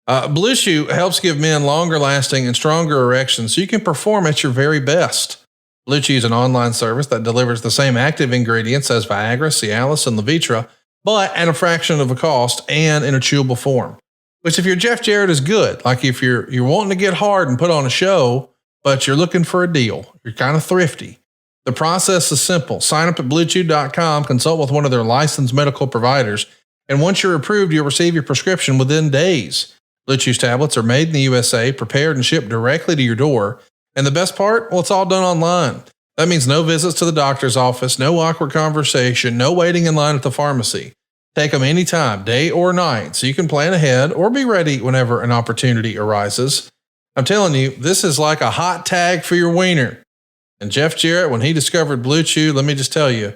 Blue Chew helps give men longer lasting and stronger erections so you can perform at your very best. Blue Chew is an online service that delivers the same active ingredients as Viagra, Cialis, and Levitra, but at a fraction of the cost and in a chewable form. Which, if you're Jeff Jarrett, is good. Like if you're wanting to get hard and put on a show, but you're looking for a deal, you're kind of thrifty. The process is simple. Sign up at BlueChew.com, consult with one of their licensed medical providers, and once you're approved, you'll receive your prescription within days. Blue Chew's tablets are made in the USA, prepared and shipped directly to your door. And the best part? Well, it's all done online. That means no visits to the doctor's office, no awkward conversation, no waiting in line at the pharmacy. Take them anytime, day or night, so you can plan ahead or be ready whenever an opportunity arises. I'm telling you, this is like a hot tag for your wiener. And Jeff Jarrett, when he discovered Blue Chew, let me just tell you,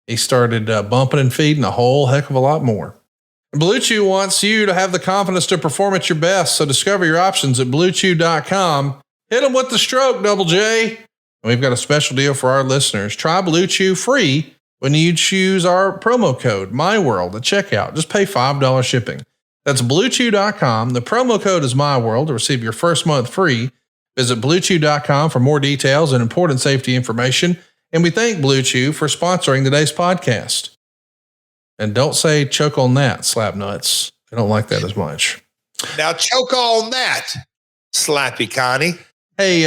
he started bumping and feeding a whole heck of a lot more. Blue Chew wants you to have the confidence to perform at your best, so discover your options at BlueChew.com. Hit them with the stroke, Double J. And we've got a special deal for our listeners. Try Blue Chew free when you choose our promo code, MyWorld, at checkout. Just pay $5 shipping. That's BlueChew.com. The promo code is MyWorld to receive your first month free. Visit BlueChew.com for more details and important safety information. And we thank Blue Chew for sponsoring today's podcast. And don't say choke on that, Slapnuts. I don't like that as much. Now choke on that, Slappy Connie. Hey,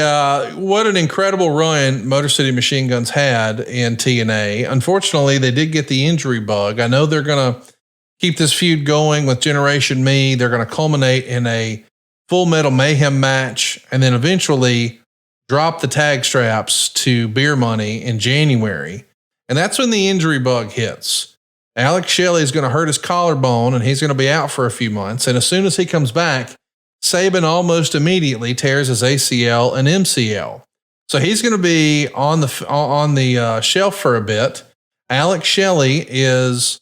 what an incredible run Motor City Machine Guns had in TNA. Unfortunately, they did get the injury bug. I know they're going to keep this feud going with Generation Me. They're going to culminate in a Full Metal Mayhem match, and then eventually drop the tag straps to Beer Money in January. And that's when the injury bug hits. Alex Shelly is going to hurt his collarbone, and he's going to be out for a few months. And as soon as he comes back, Sabin almost immediately tears his ACL and MCL. So he's going to be on the shelf for a bit. Alex Shelly is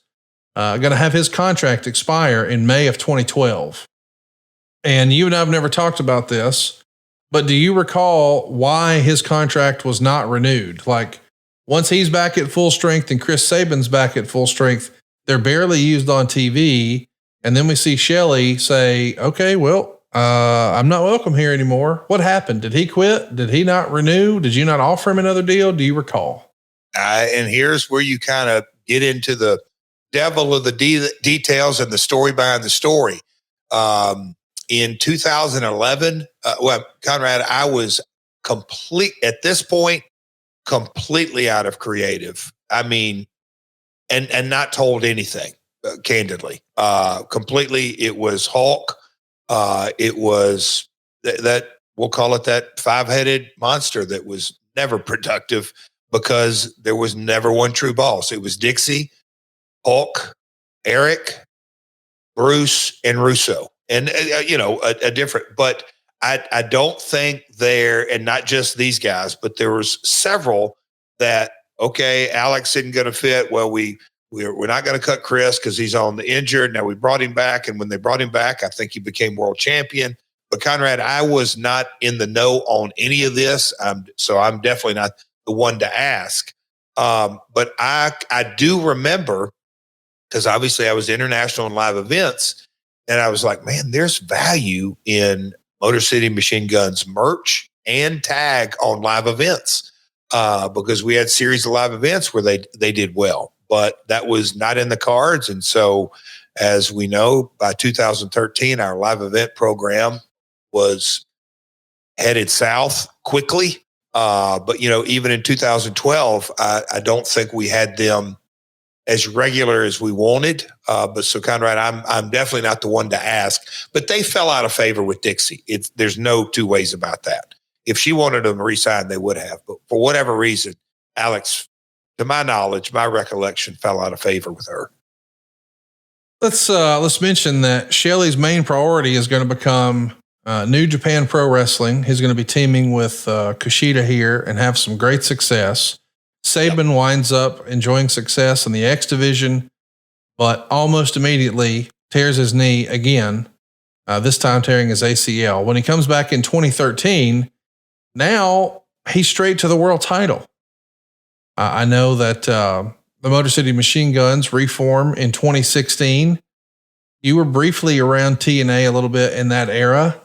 going to have his contract expire in May of 2012. And you and I have never talked about this, but do you recall why his contract was not renewed? Like, once he's back at full strength and Chris Sabin's back at full strength, they're barely used on TV. And then we see Shelly say, okay, well, I'm not welcome here anymore. What happened? Did he quit? Did he not renew? Did you not offer him another deal? Do you recall? And here's where you kind of get into the devil of the details and the story behind the story. in 2011, Conrad, I was at this point, completely out of creative. I mean, and not told anything, candidly. Completely, it was Hulk. It was that we'll call it that 5-headed monster that was never productive because there was never one true boss. It was Dixie, Hulk, Eric, Bruce, and Russo. And, a different, but I don't think and not just these guys, but there was several that, okay, Alex isn't going to fit. Well, we're not going to cut Chris because he's on the injured. Now we brought him back. And when they brought him back, I think he became world champion. But Conrad, I was not in the know on any of this. So I'm definitely not the one to ask. But I do remember, because obviously I was international and live events, and I was like, man, there's value in Motor City Machine Guns merch and tag on live events, because we had series of live events where they did well, but that was not in the cards. And so, as we know, by 2013, our live event program was headed south quickly. But even in 2012, I don't think we had them as regular as we wanted. But so Conrad, I'm definitely not the one to ask, but they fell out of favor with Dixie. There's no two ways about that. If she wanted them to resign, they would have, but for whatever reason, Alex, to my knowledge, my recollection, fell out of favor with her. Let's mention that Shelly's main priority is going to become New Japan Pro Wrestling. He's going to be teaming with Kushida here and have some great success. Sabin winds up enjoying success in the X division, but almost immediately tears his knee again, this time tearing his ACL. When he comes back in 2013, now he's straight to the world title. I know that the Motor City Machine Guns reform in 2016. You were briefly around TNA a little bit in that era.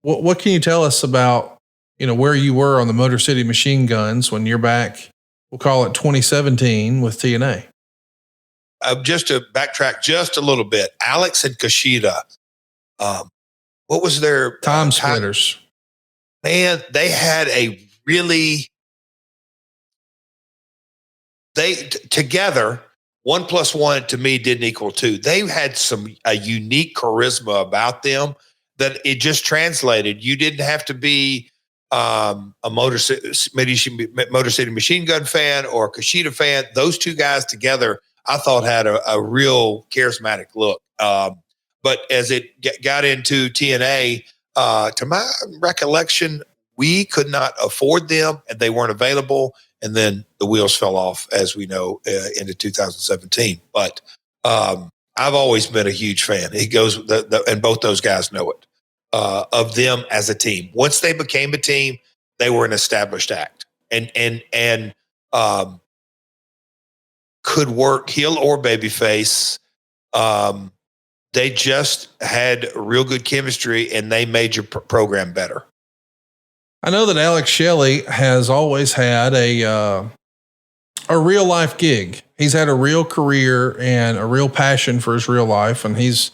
What can you tell us about, where you were on the Motor City Machine Guns when you're back? We'll call it 2017 with TNA. Just to backtrack just a little bit, Alex and Kushida, what was their time splitters? Man, they had a really, together, 1 + 1 to me didn't equal 2. They had a unique charisma about them that it just translated. You didn't have to be a Motor City Machine Gun fan or a Kushida fan. Those two guys together, I thought, had a real charismatic look. But as it got into TNA, to my recollection, we could not afford them and they weren't available. And then the wheels fell off, as we know, into 2017. But I've always been a huge fan. He goes, and both those guys know it. Of them as a team. Once they became a team, they were an established act and could work heel or babyface. They just had real good chemistry and they made your program better. I know that Alex Shelly has always had a real life gig. He's had a real career and a real passion for his real life. And he's,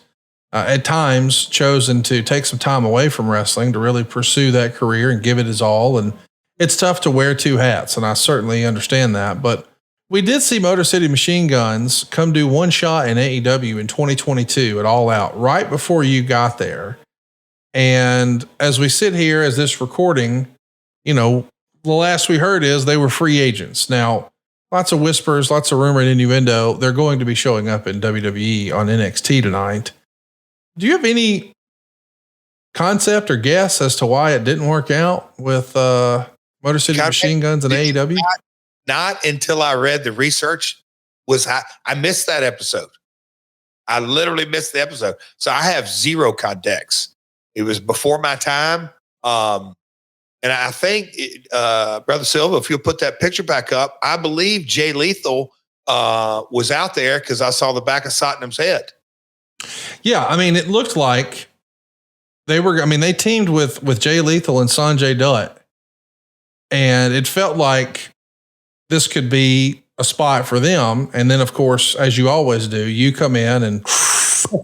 at times chosen to take some time away from wrestling to really pursue that career and give it his all. And it's tough to wear two hats. And I certainly understand that, but we did see Motor City Machine Guns come do one shot in AEW in 2022 at All Out right before you got there. And as we sit here as this recording, the last we heard is they were free agents. Now, lots of whispers, lots of rumor and innuendo. They're going to be showing up in WWE on NXT tonight. Do you have any concept or guess as to why it didn't work out with Motor City Machine Guns and AEW? Not until I read the research. I missed that episode. I literally missed the episode. So I have zero context. It was before my time. And I think, Brother Silva, if you'll put that picture back up, I believe Jay Lethal was out there because I saw the back of Satnam's head. Yeah, I mean, it looked like they teamed with Jay Lethal and Sanjay Dutt, and it felt like this could be a spot for them. And then, of course, as you always do, you come in and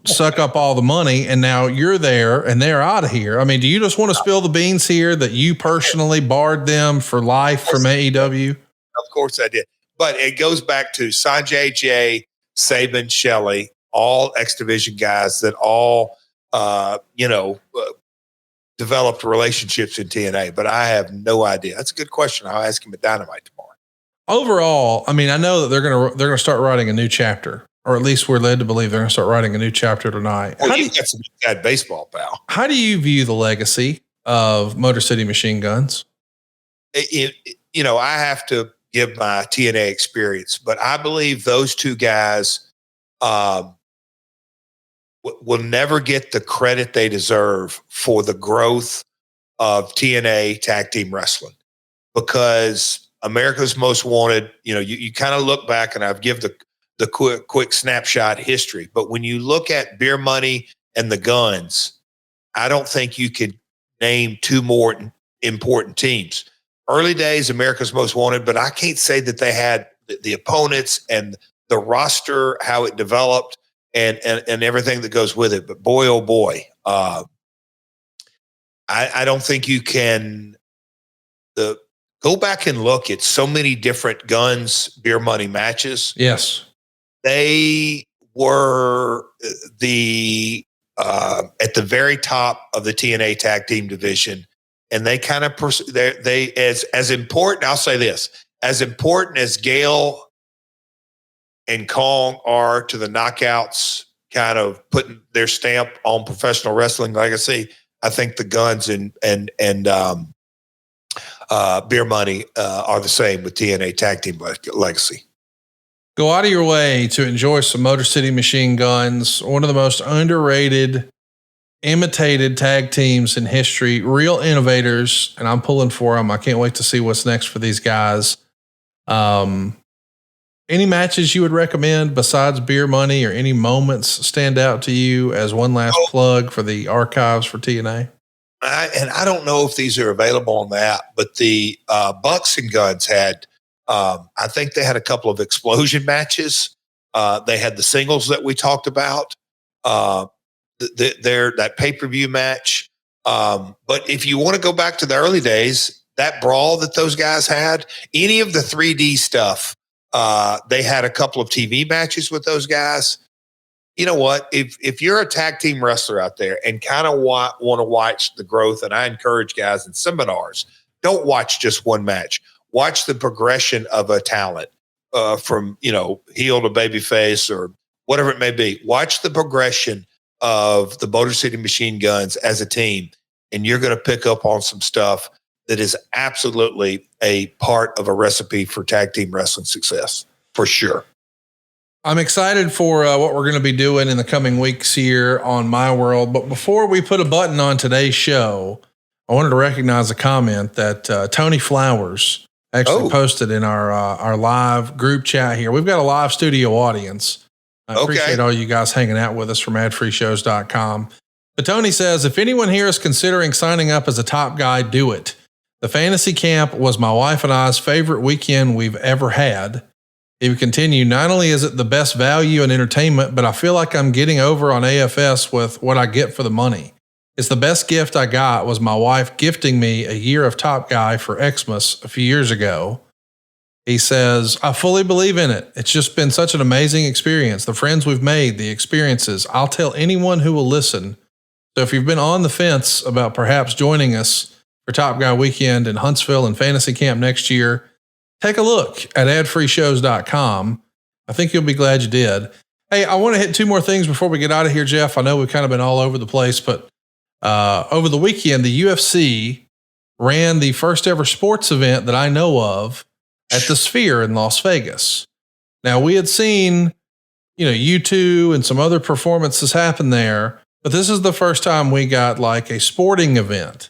suck up all the money, and now you're there and they're out of here. I mean, do you just want to spill the beans here that you personally barred them for life from AEW? Of course I did. But it goes back to Sanjay J, Sabin, Shelly, all X Division guys that all, developed relationships in TNA. But I have no idea. That's a good question. I'll ask him at Dynamite tomorrow. Overall, I mean, I know that they're gonna start writing a new chapter, or at least we're led to believe they're gonna start writing a new chapter tonight. Well, you got some bad baseball, pal. How do you view the legacy of Motor City Machine Guns? I have to give my TNA experience, but I believe those two guys will never get the credit they deserve for the growth of TNA tag team wrestling, because America's Most Wanted, you kind of look back, and I've given the quick snapshot history, but when you look at Beer Money and the Guns, I don't think you could name two more important teams. Early days, America's Most Wanted, but I can't say that they had the opponents and the roster, how it developed, and everything that goes with it. But boy, oh boy, I don't think you can go back and look at so many different Guns Beer Money matches. Yes. They were at the very top of the TNA tag team division. And they kind of, they as important, I'll say this, as important as Gale and Kong are to the Knockouts, kind of putting their stamp on professional wrestling legacy, I think the Guns and Beer Money are the same with TNA tag team legacy. Go out of your way to enjoy some Motor City Machine Guns, one of the most underrated, imitated tag teams in history, real innovators, and I'm pulling for them. I can't wait to see what's next for these guys. Any matches you would recommend besides Beer Money, or any moments stand out to you as one last plug for the archives for TNA? I don't know if these are available on the app, but the Bucks and Guns had, I think they had a couple of explosion matches. They had the singles that we talked about. That pay-per-view match. But if you want to go back to the early days, that brawl that those guys had, any of the 3D stuff, they had a couple of TV matches with those guys. You know what? If you're a tag team wrestler out there and kind of want to watch the growth, and I encourage guys in seminars, don't watch just one match. Watch the progression of a talent from, heel to babyface or whatever it may be. Watch the progression of the Motor City Machine Guns as a team, and you're going to pick up on some stuff that is absolutely a part of a recipe for tag team wrestling success, for sure. I'm excited for what we're going to be doing in the coming weeks here on My World. But before we put a button on today's show, I wanted to recognize a comment that Tony Flowers actually posted in our live group chat here. We've got a live studio audience. I appreciate all you guys hanging out with us from AdFreeShows.com. But Tony says, if anyone here is considering signing up as a top guy, do it. The fantasy camp was my wife and I's favorite weekend we've ever had. He would continue, not only is it the best value and entertainment, but I feel like I'm getting over on AFS with what I get for the money. It's the best gift I got was my wife gifting me a year of Top Guy for Xmas a few years ago. He says, I fully believe in it. It's just been such an amazing experience. The friends we've made, the experiences. I'll tell anyone who will listen. So if you've been on the fence about perhaps joining us for Top Guy Weekend in Huntsville and Fantasy Camp next year, take a look at adfreeshows.com. I think you'll be glad you did. Hey, I want to hit two more things before we get out of here, Jeff. I know we've kind of been all over the place, but over the weekend, the UFC ran the first ever sports event that I know of at the Sphere in Las Vegas. Now, we had seen, U2 and some other performances happen there, but this is the first time we got like a sporting event.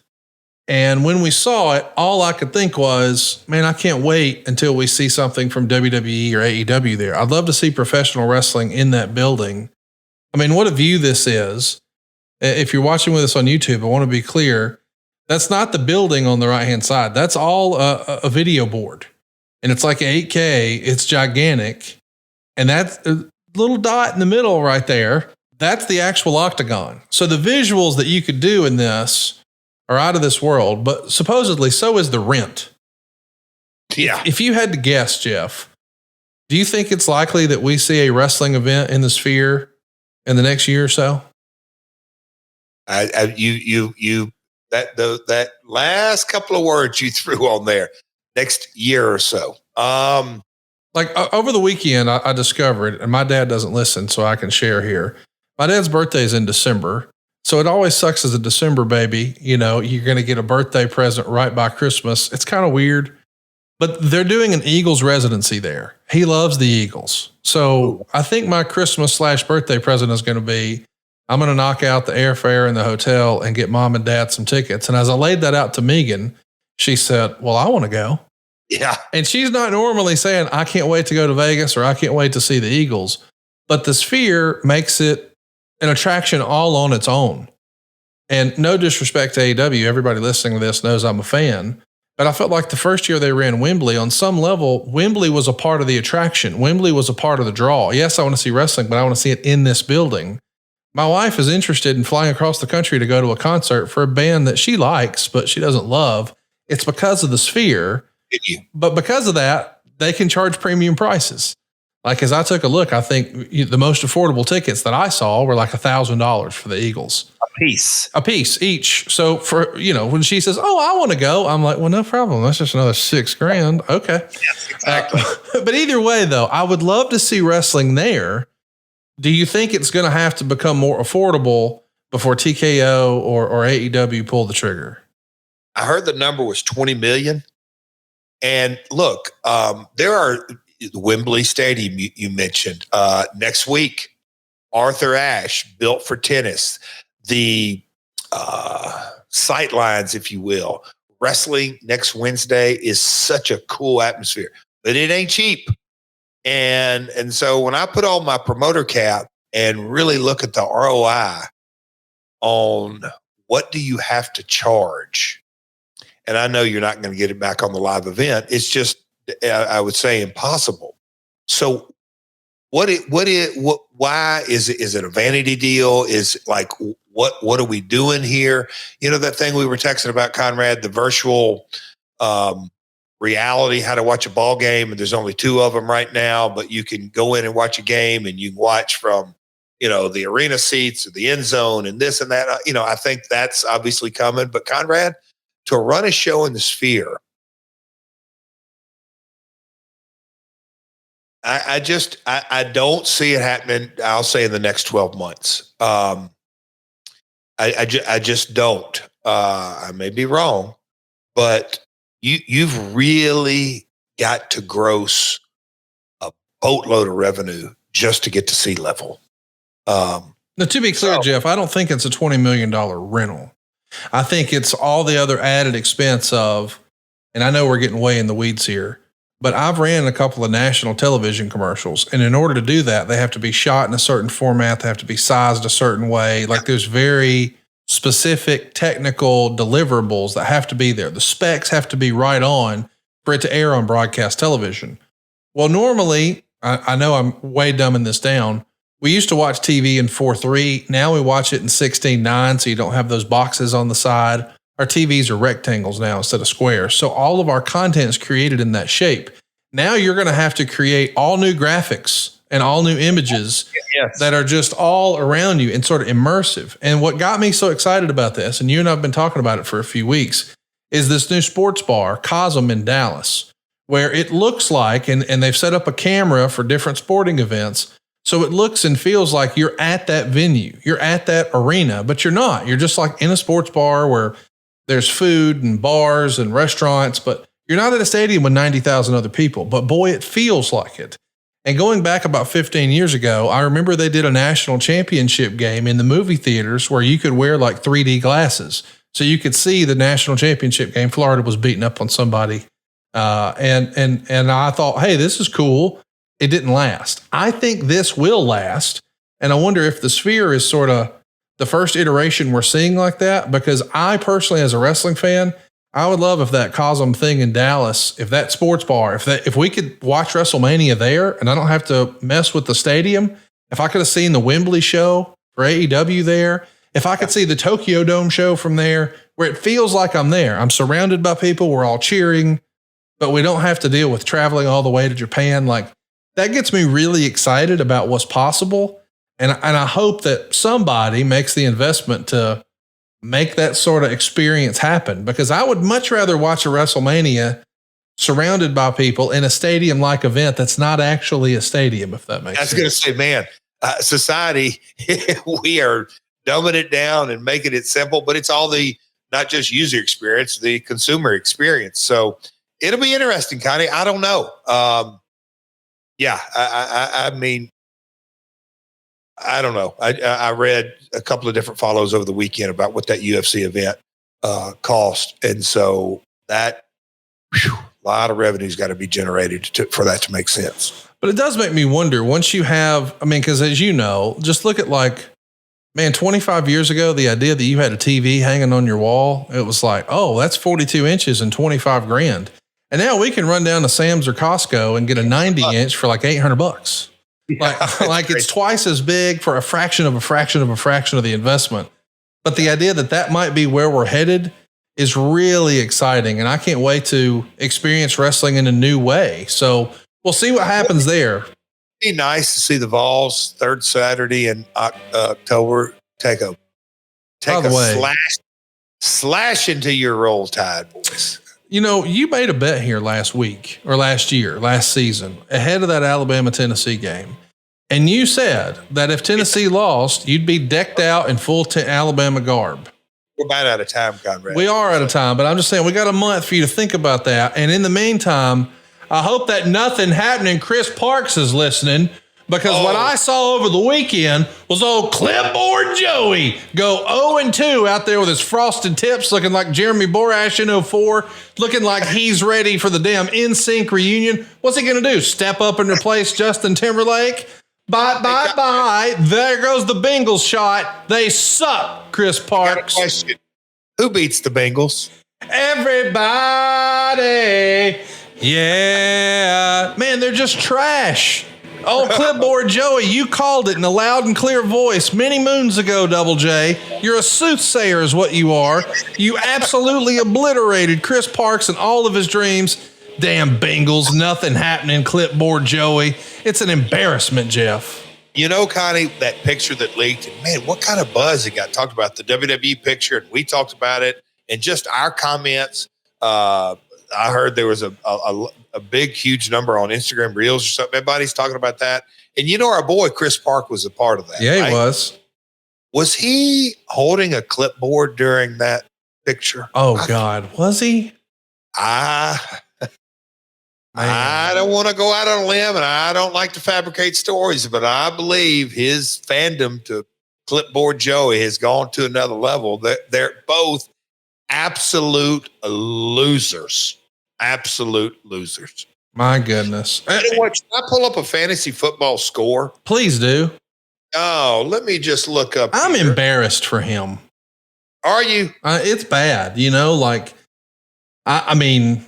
And when we saw it, all I could think was, man, I can't wait until we see something from WWE or AEW there. I'd love to see professional wrestling in that building. I mean, what a view this is. If you're watching with us on YouTube, I want to be clear. That's not the building on the right-hand side. That's all a video board. And it's like 8K. It's gigantic. And that little dot in the middle right there, That's the actual octagon. So the visuals that you could do in this are out of this world, but supposedly so is the rent. Yeah. If you had to guess, Jeff, do you think it's likely that we see a wrestling event in the Sphere in the next year or so? That last couple of words you threw on there, next year or so. Like over the weekend, I discovered, and my dad doesn't listen, so I can share here. My dad's birthday is in December. So it always sucks as a December baby. You know, you're going to get a birthday present right by Christmas. It's kind of weird, but they're doing an Eagles residency there. He loves the Eagles. So I think my Christmas / birthday present is going to be, I'm going to knock out the airfare and the hotel and get mom and dad some tickets. And as I laid that out to Megan, she said, well, I want to go. Yeah. And she's not normally saying, I can't wait to go to Vegas or I can't wait to see the Eagles. But the Sphere makes it an attraction all on its own. And no disrespect to AEW, everybody listening to this knows I'm a fan. But I felt like the first year they ran Wembley, on some level, Wembley was a part of the attraction. Wembley was a part of the draw. Yes, I want to see wrestling, but I want to see it in this building. My wife is interested in flying across the country to go to a concert for a band that she likes, but she doesn't love. It's because of the Sphere. But because of that, they can charge premium prices. Like, as I took a look, I think the most affordable tickets that I saw were like $1,000 for the Eagles. A piece each. So for, you know, when she says, oh, I want to go, I'm like, well, no problem. That's just another $6,000. Okay. Yes, exactly. But either way, though, I would love to see wrestling there. Do you think it's going to have to become more affordable before TKO or AEW pull the trigger? I heard the number was 20 million. And look, there are the Wembley Stadium you mentioned. Next week, Arthur Ashe, built for tennis. The sight lines, if you will. Wrestling next Wednesday is such a cool atmosphere, but it ain't cheap. And so when I put on my promoter cap and really look at the ROI on what do you have to charge, and I know you're not going to get it back on the live event. It's just, I would say, impossible. So why is it a vanity deal? Is like, what are we doing here? You know, that thing we were texting about, Conrad, the virtual reality, how to watch a ball game. And there's only 2 of them right now, but you can go in and watch a game and you can watch from, you know, the arena seats or the end zone and this and that. You know, I think that's obviously coming, but Conrad, to run a show in the Sphere, I don't see it happening. I'll say in the next 12 months. I just don't. I may be wrong, but you've really got to gross a boatload of revenue just to get to sea level. Now, to be clear, Jeff, I don't think it's a $20 million rental. I think it's all the other added expense of, and I know we're getting way in the weeds here, but I've ran a couple of national television commercials. And in order to do that, they have to be shot in a certain format. They have to be sized a certain way. Like, there's very specific technical deliverables that have to be there. The specs have to be right on for it to air on broadcast television. Well, normally, I know I'm way dumbing this down. We used to watch TV in 4:3. Now we watch it in 16:9, so you don't have those boxes on the side. Our TVs are rectangles now instead of squares. So all of our content is created in that shape. Now you're going to have to create all new graphics and all new images that are just all around you and sort of immersive. And what got me so excited about this, and you and I have been talking about it for a few weeks, is this new sports bar, Cosm in Dallas, where it looks like, and they've set up a camera for different sporting events. So it looks and feels like you're at that venue, you're at that arena, but you're not. You're just like in a sports bar where there's food and bars and restaurants, but you're not at a stadium with 90,000 other people. But boy, it feels like it. And going back about 15 years ago, I remember they did a national championship game in the movie theaters where you could wear like 3D glasses. So you could see the national championship game. Florida was beating up on somebody. And I thought, hey, this is cool. It didn't last. I think this will last. And I wonder if the Sphere is sort of the first iteration we're seeing like that, because I personally, as a wrestling fan, I would love if that Cosm thing in Dallas, if that sports bar, if we could watch WrestleMania there and I don't have to mess with the stadium, if I could have seen the Wembley show for AEW there, if I could see the Tokyo Dome show from there, where it feels like I'm there, I'm surrounded by people, we're all cheering, but we don't have to deal with traveling all the way to Japan. Like, that gets me really excited about what's possible. And I hope that somebody makes the investment to make that sort of experience happen, because I would much rather watch a WrestleMania surrounded by people in a stadium-like event that's not actually a stadium, if that makes sense. I was going to say, man, society, we are dumbing it down and making it simple, but it's all the, not just user experience, the consumer experience. So it'll be interesting, Connie. I don't know. I mean, I don't know. I read a couple of different follows over the weekend about what that UFC event cost. And so that, a lot of revenue's got to be generated for that to make sense. But it does make me wonder, once you have, I mean, because as you know, just look at like, man, 25 years ago, the idea that you had a TV hanging on your wall, it was like, oh, that's 42 inches and 25 grand. And now we can run down to Sam's or Costco and get a 90 inch for like $800. Like it's twice as big for a fraction of the investment. But the idea that that might be where we're headed is really exciting. And I can't wait to experience wrestling in a new way. So we'll see what happens there. It'd be nice to see the Vols third Saturday in October. Take a slash into your Roll Tide, boys. You know, you made a bet here last season, ahead of that Alabama-Tennessee game. And you said that if Tennessee lost, you'd be decked out in full Alabama garb. We're about out of time, Conrad. We are out of time, but I'm just saying we got a month for you to think about that. And in the meantime, I hope that nothing happening. Chris Parks is listening, because what I saw over the weekend was old Clipboard Joey go 0-2 out there with his frosted tips, looking like Jeremy Borash in 04, looking like he's ready for the damn NSYNC reunion. What's he going to do? Step up and replace Justin Timberlake? Bye. There goes the Bengals shot. They suck, Chris Parks. Question. Who beats the Bengals? Everybody. Yeah. Man, they're just trash. Oh, Clipboard Joey, you called it in a loud and clear voice many moons ago, Double J. You're a soothsayer is what you are. You absolutely obliterated Chris Parks and all of his dreams. Damn Bengals, nothing happening, Clipboard Joey. It's an embarrassment, Jeff. You know, Connie, that picture that leaked, man, what kind of buzz it got talked about, the WWE picture, and we talked about it, and just our comments. I heard there was a big, huge number on Instagram Reels or something. Everybody's talking about that. And you know, our boy Chris Park was a part of that. Yeah, right? He was. Was he holding a clipboard during that picture? Oh, God. Was he? I don't want to go out on a limb, and I don't like to fabricate stories, but I believe his fandom to Clipboard Joey has gone to another level. They're both absolute losers. Absolute losers. My goodness. You know what? Should I pull up a fantasy football score? Please do. Oh, let me just look up. I'm embarrassed for him. Are you? It's bad. You know, like, I mean,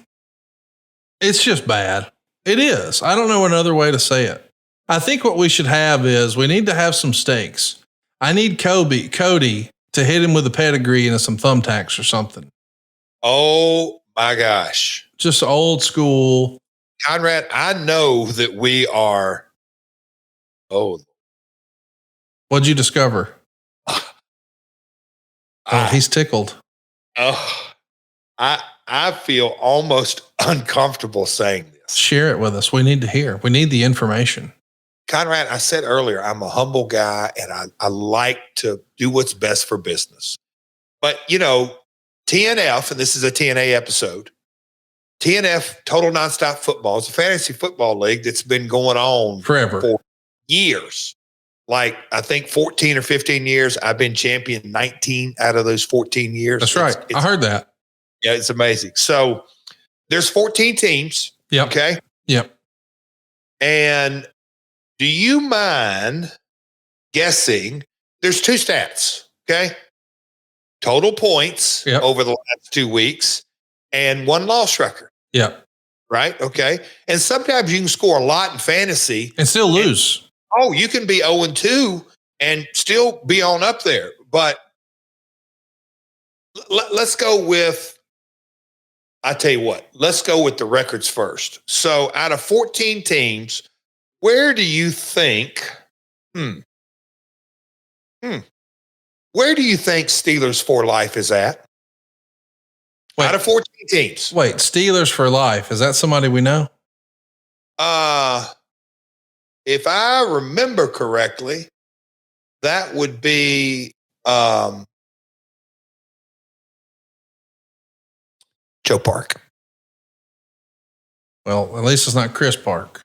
it's just bad. It is. I don't know another way to say it. I think what we should have is we need to have some stakes. I need Cody to hit him with a pedigree and some thumbtacks or something. Oh my gosh. Just old school. Conrad, I know that we are. Oh. What'd you discover? He's tickled. I feel almost uncomfortable saying this. Share it with us. We need to hear. We need the information. Conrad, I said earlier, I'm a humble guy and I like to do what's best for business. But, you know, TNF, and this is a TNA episode, TNF, Total Nonstop Football, is a fantasy football league that's been going on forever, for years. Like, I think 14 or 15 years. I've been champion 19 out of those 14 years. That's right. I heard that. Yeah, it's amazing. So there's 14 teams. Yep. Okay. Yep. And do you mind guessing? There's two stats. Okay. Total points over the last 2 weeks and one loss record. Yeah. Right. Okay. And sometimes you can score a lot in fantasy and still lose. You can be 0-2 and still be on up there. But let's go with, I tell you what, let's go with the records first. So out of 14 teams, where do you think, where do you think Steelers for Life is at? Wait, out of 14 teams. Wait, Steelers for Life. Is that somebody we know? If I remember correctly, that would be Joe Park. Well, at least it's not Chris Park.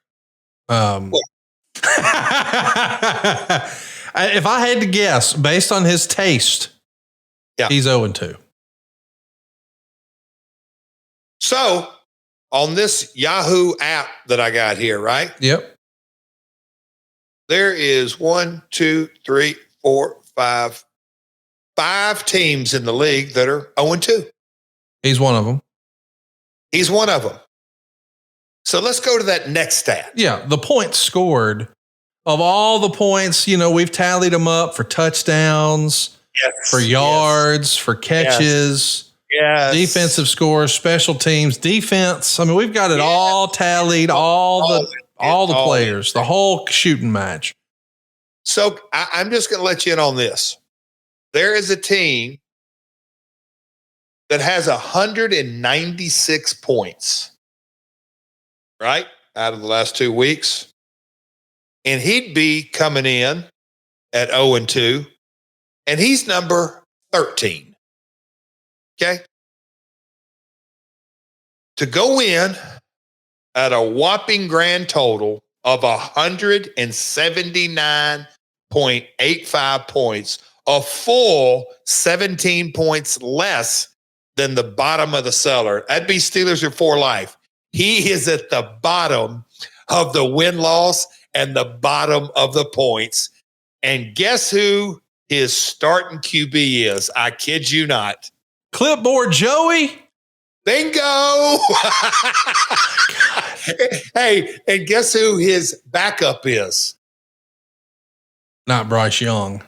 If I had to guess, based on his taste, he's 0-2. So on this Yahoo app that I got here, right? Yep. There is 1, 2, 3, 4, 5 teams in the league that are 0-2. He's one of them. He's one of them. So let's go to that next stat. Yeah, the points scored. Of all the points, we've tallied them up for touchdowns, for yards, for catches, defensive scores, special teams, defense. I mean, we've got it all tallied, all the players, the whole shooting match. So I'm just going to let you in on this. There is a team that has 196 points, right, out of the last 2 weeks. And he'd be coming in at 0-2, and he's number 13. Okay? To go in at a whopping grand total of 179.85 points, a full 17 points less than the bottom of the cellar. That'd be Steelers are for life. He is at the bottom of the win-loss and the bottom of the points. And guess who his starting QB is? I kid you not. Clipboard Joey. Bingo. Hey, and guess who his backup is? Not Bryce Young.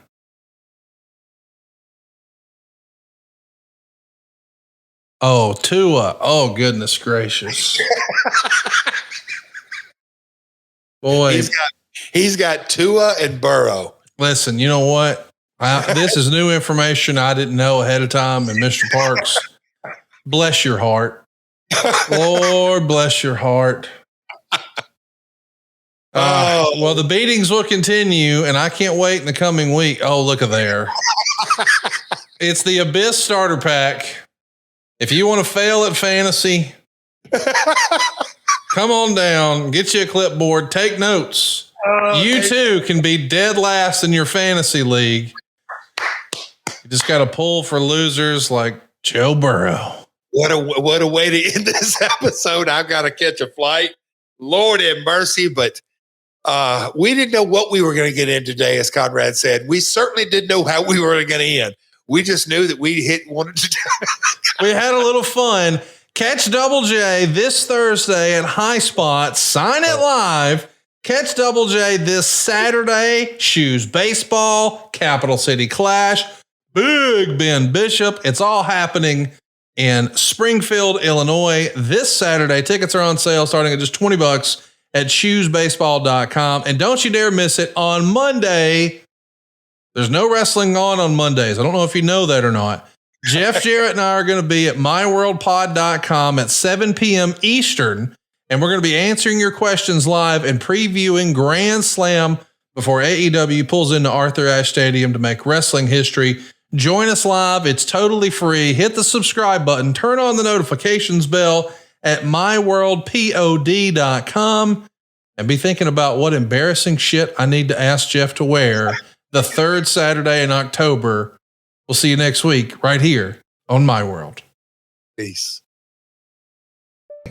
Oh, Tua. Oh, goodness gracious. Boy. He's got Tua and Burrow. Listen, you know what? This is new information I didn't know ahead of time. And Mr. Parks, bless your heart. Lord, bless your heart. Well, the beatings will continue, and I can't wait in the coming week. Oh, look at there. It's the Abyss Starter Pack. If you want to fail at fantasy, come on down, get you a clipboard, take notes. You too can be dead last in your fantasy league. You just got to pull for losers like Joe Burrow. What a way to end this episode. I've got to catch a flight. Lord have mercy, but we didn't know what we were going to get in today, as Conrad said. We certainly didn't know how we were going to end. We just knew that we wanted to do. We had a little fun. Catch Double J this Thursday at High Spot. Sign it live. Catch Double J this Saturday. Shoes Baseball, Capital City Clash, Big Ben Bishop. It's all happening in Springfield, Illinois this Saturday. Tickets are on sale starting at just $20 at shoesbaseball.com. And don't you dare miss it on Monday. There's no wrestling on Mondays. I don't know if you know that or not. Jeff Jarrett and I are going to be at myworldpod.com at 7 p.m. Eastern, and we're going to be answering your questions live and previewing Grand Slam before AEW pulls into Arthur Ashe Stadium to make wrestling history. Join us live. It's totally free. Hit the subscribe button. Turn on the notifications bell at myworldpod.com and be thinking about what embarrassing shit I need to ask Jeff to wear the third Saturday in October. We'll see you next week right here on My World. Peace.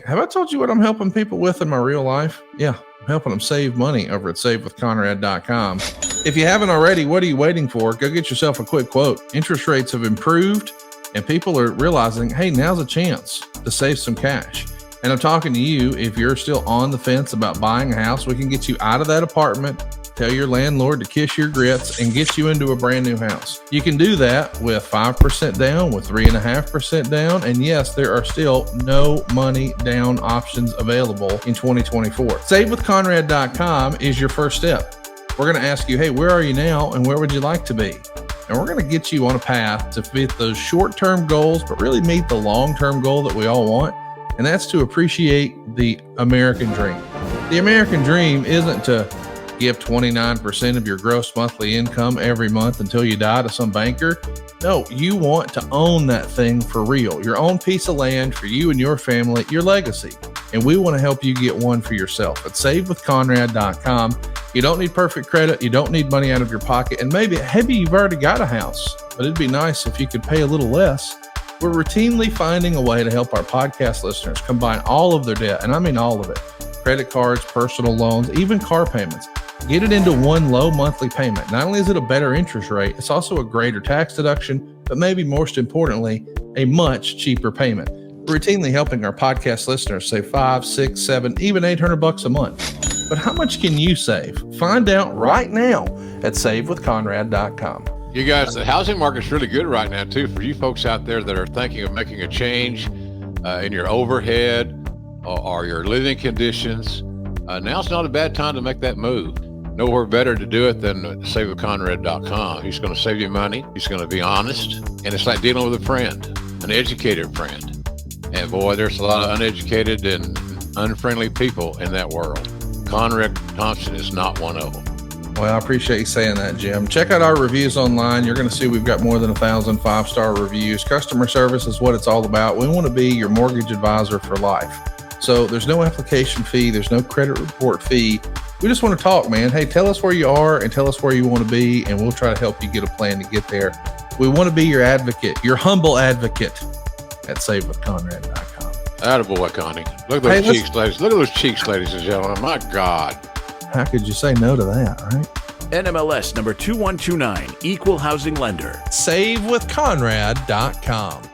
Have I told you what I'm helping people with in my real life? Yeah, I'm helping them save money over at savewithconrad.com. If you haven't already, what are you waiting for? Go get yourself a quick quote. Interest rates have improved and people are realizing, hey, now's a chance to save some cash. And I'm talking to you. If you're still on the fence about buying a house, we can get you out of that apartment, tell your landlord to kiss your grits, and get you into a brand new house. You can do that with 5% down, with 3.5% down, and yes, there are still no money down options available in 2024. SaveWithConrad.com is your first step. We're going to ask you, hey, where are you now and where would you like to be? And we're going to get you on a path to fit those short-term goals, but really meet the long-term goal that we all want, and that's to appreciate the American dream. The American dream isn't to give 29% of your gross monthly income every month until you die to some banker. No, you want to own that thing for real, your own piece of land for you and your family, your legacy. And we want to help you get one for yourself at SaveWithConrad.com. You don't need perfect credit. You don't need money out of your pocket. And maybe you've already got a house, but it'd be nice if you could pay a little less. We're routinely finding a way to help our podcast listeners combine all of their debt, and I mean all of it. Credit cards, personal loans, even car payments. Get it into one low monthly payment. Not only is it a better interest rate, it's also a greater tax deduction, but maybe most importantly, a much cheaper payment. We're routinely helping our podcast listeners save $500, $600, $700, even $800 a month. But how much can you save? Find out right now at SaveWithConrad.com. You guys, the housing market's really good right now, too, for you folks out there that are thinking of making a change in your overhead or your living conditions. Now's not a bad time to make that move. Nowhere better to do it than SaveWithConrad.com. He's going to save you money. He's going to be honest. And it's like dealing with a friend, an educated friend. And boy, there's a lot of uneducated and unfriendly people in that world. Conrad Thompson is not one of them. Well, I appreciate you saying that, Jim. Check out our reviews online. You're going to see we've got more than 1,000 5-star reviews. Customer service is what it's all about. We want to be your mortgage advisor for life. So there's no application fee. There's no credit report fee. We just want to talk, man. Hey, tell us where you are and tell us where you want to be, and we'll try to help you get a plan to get there. We want to be your advocate, your humble advocate at SaveWithConrad.com. Attaboy, Connie. Look at those cheeks, ladies. Look at those cheeks, ladies and gentlemen. My God. How could you say no to that, right? NMLS number 2129, Equal Housing Lender. SaveWithConrad.com.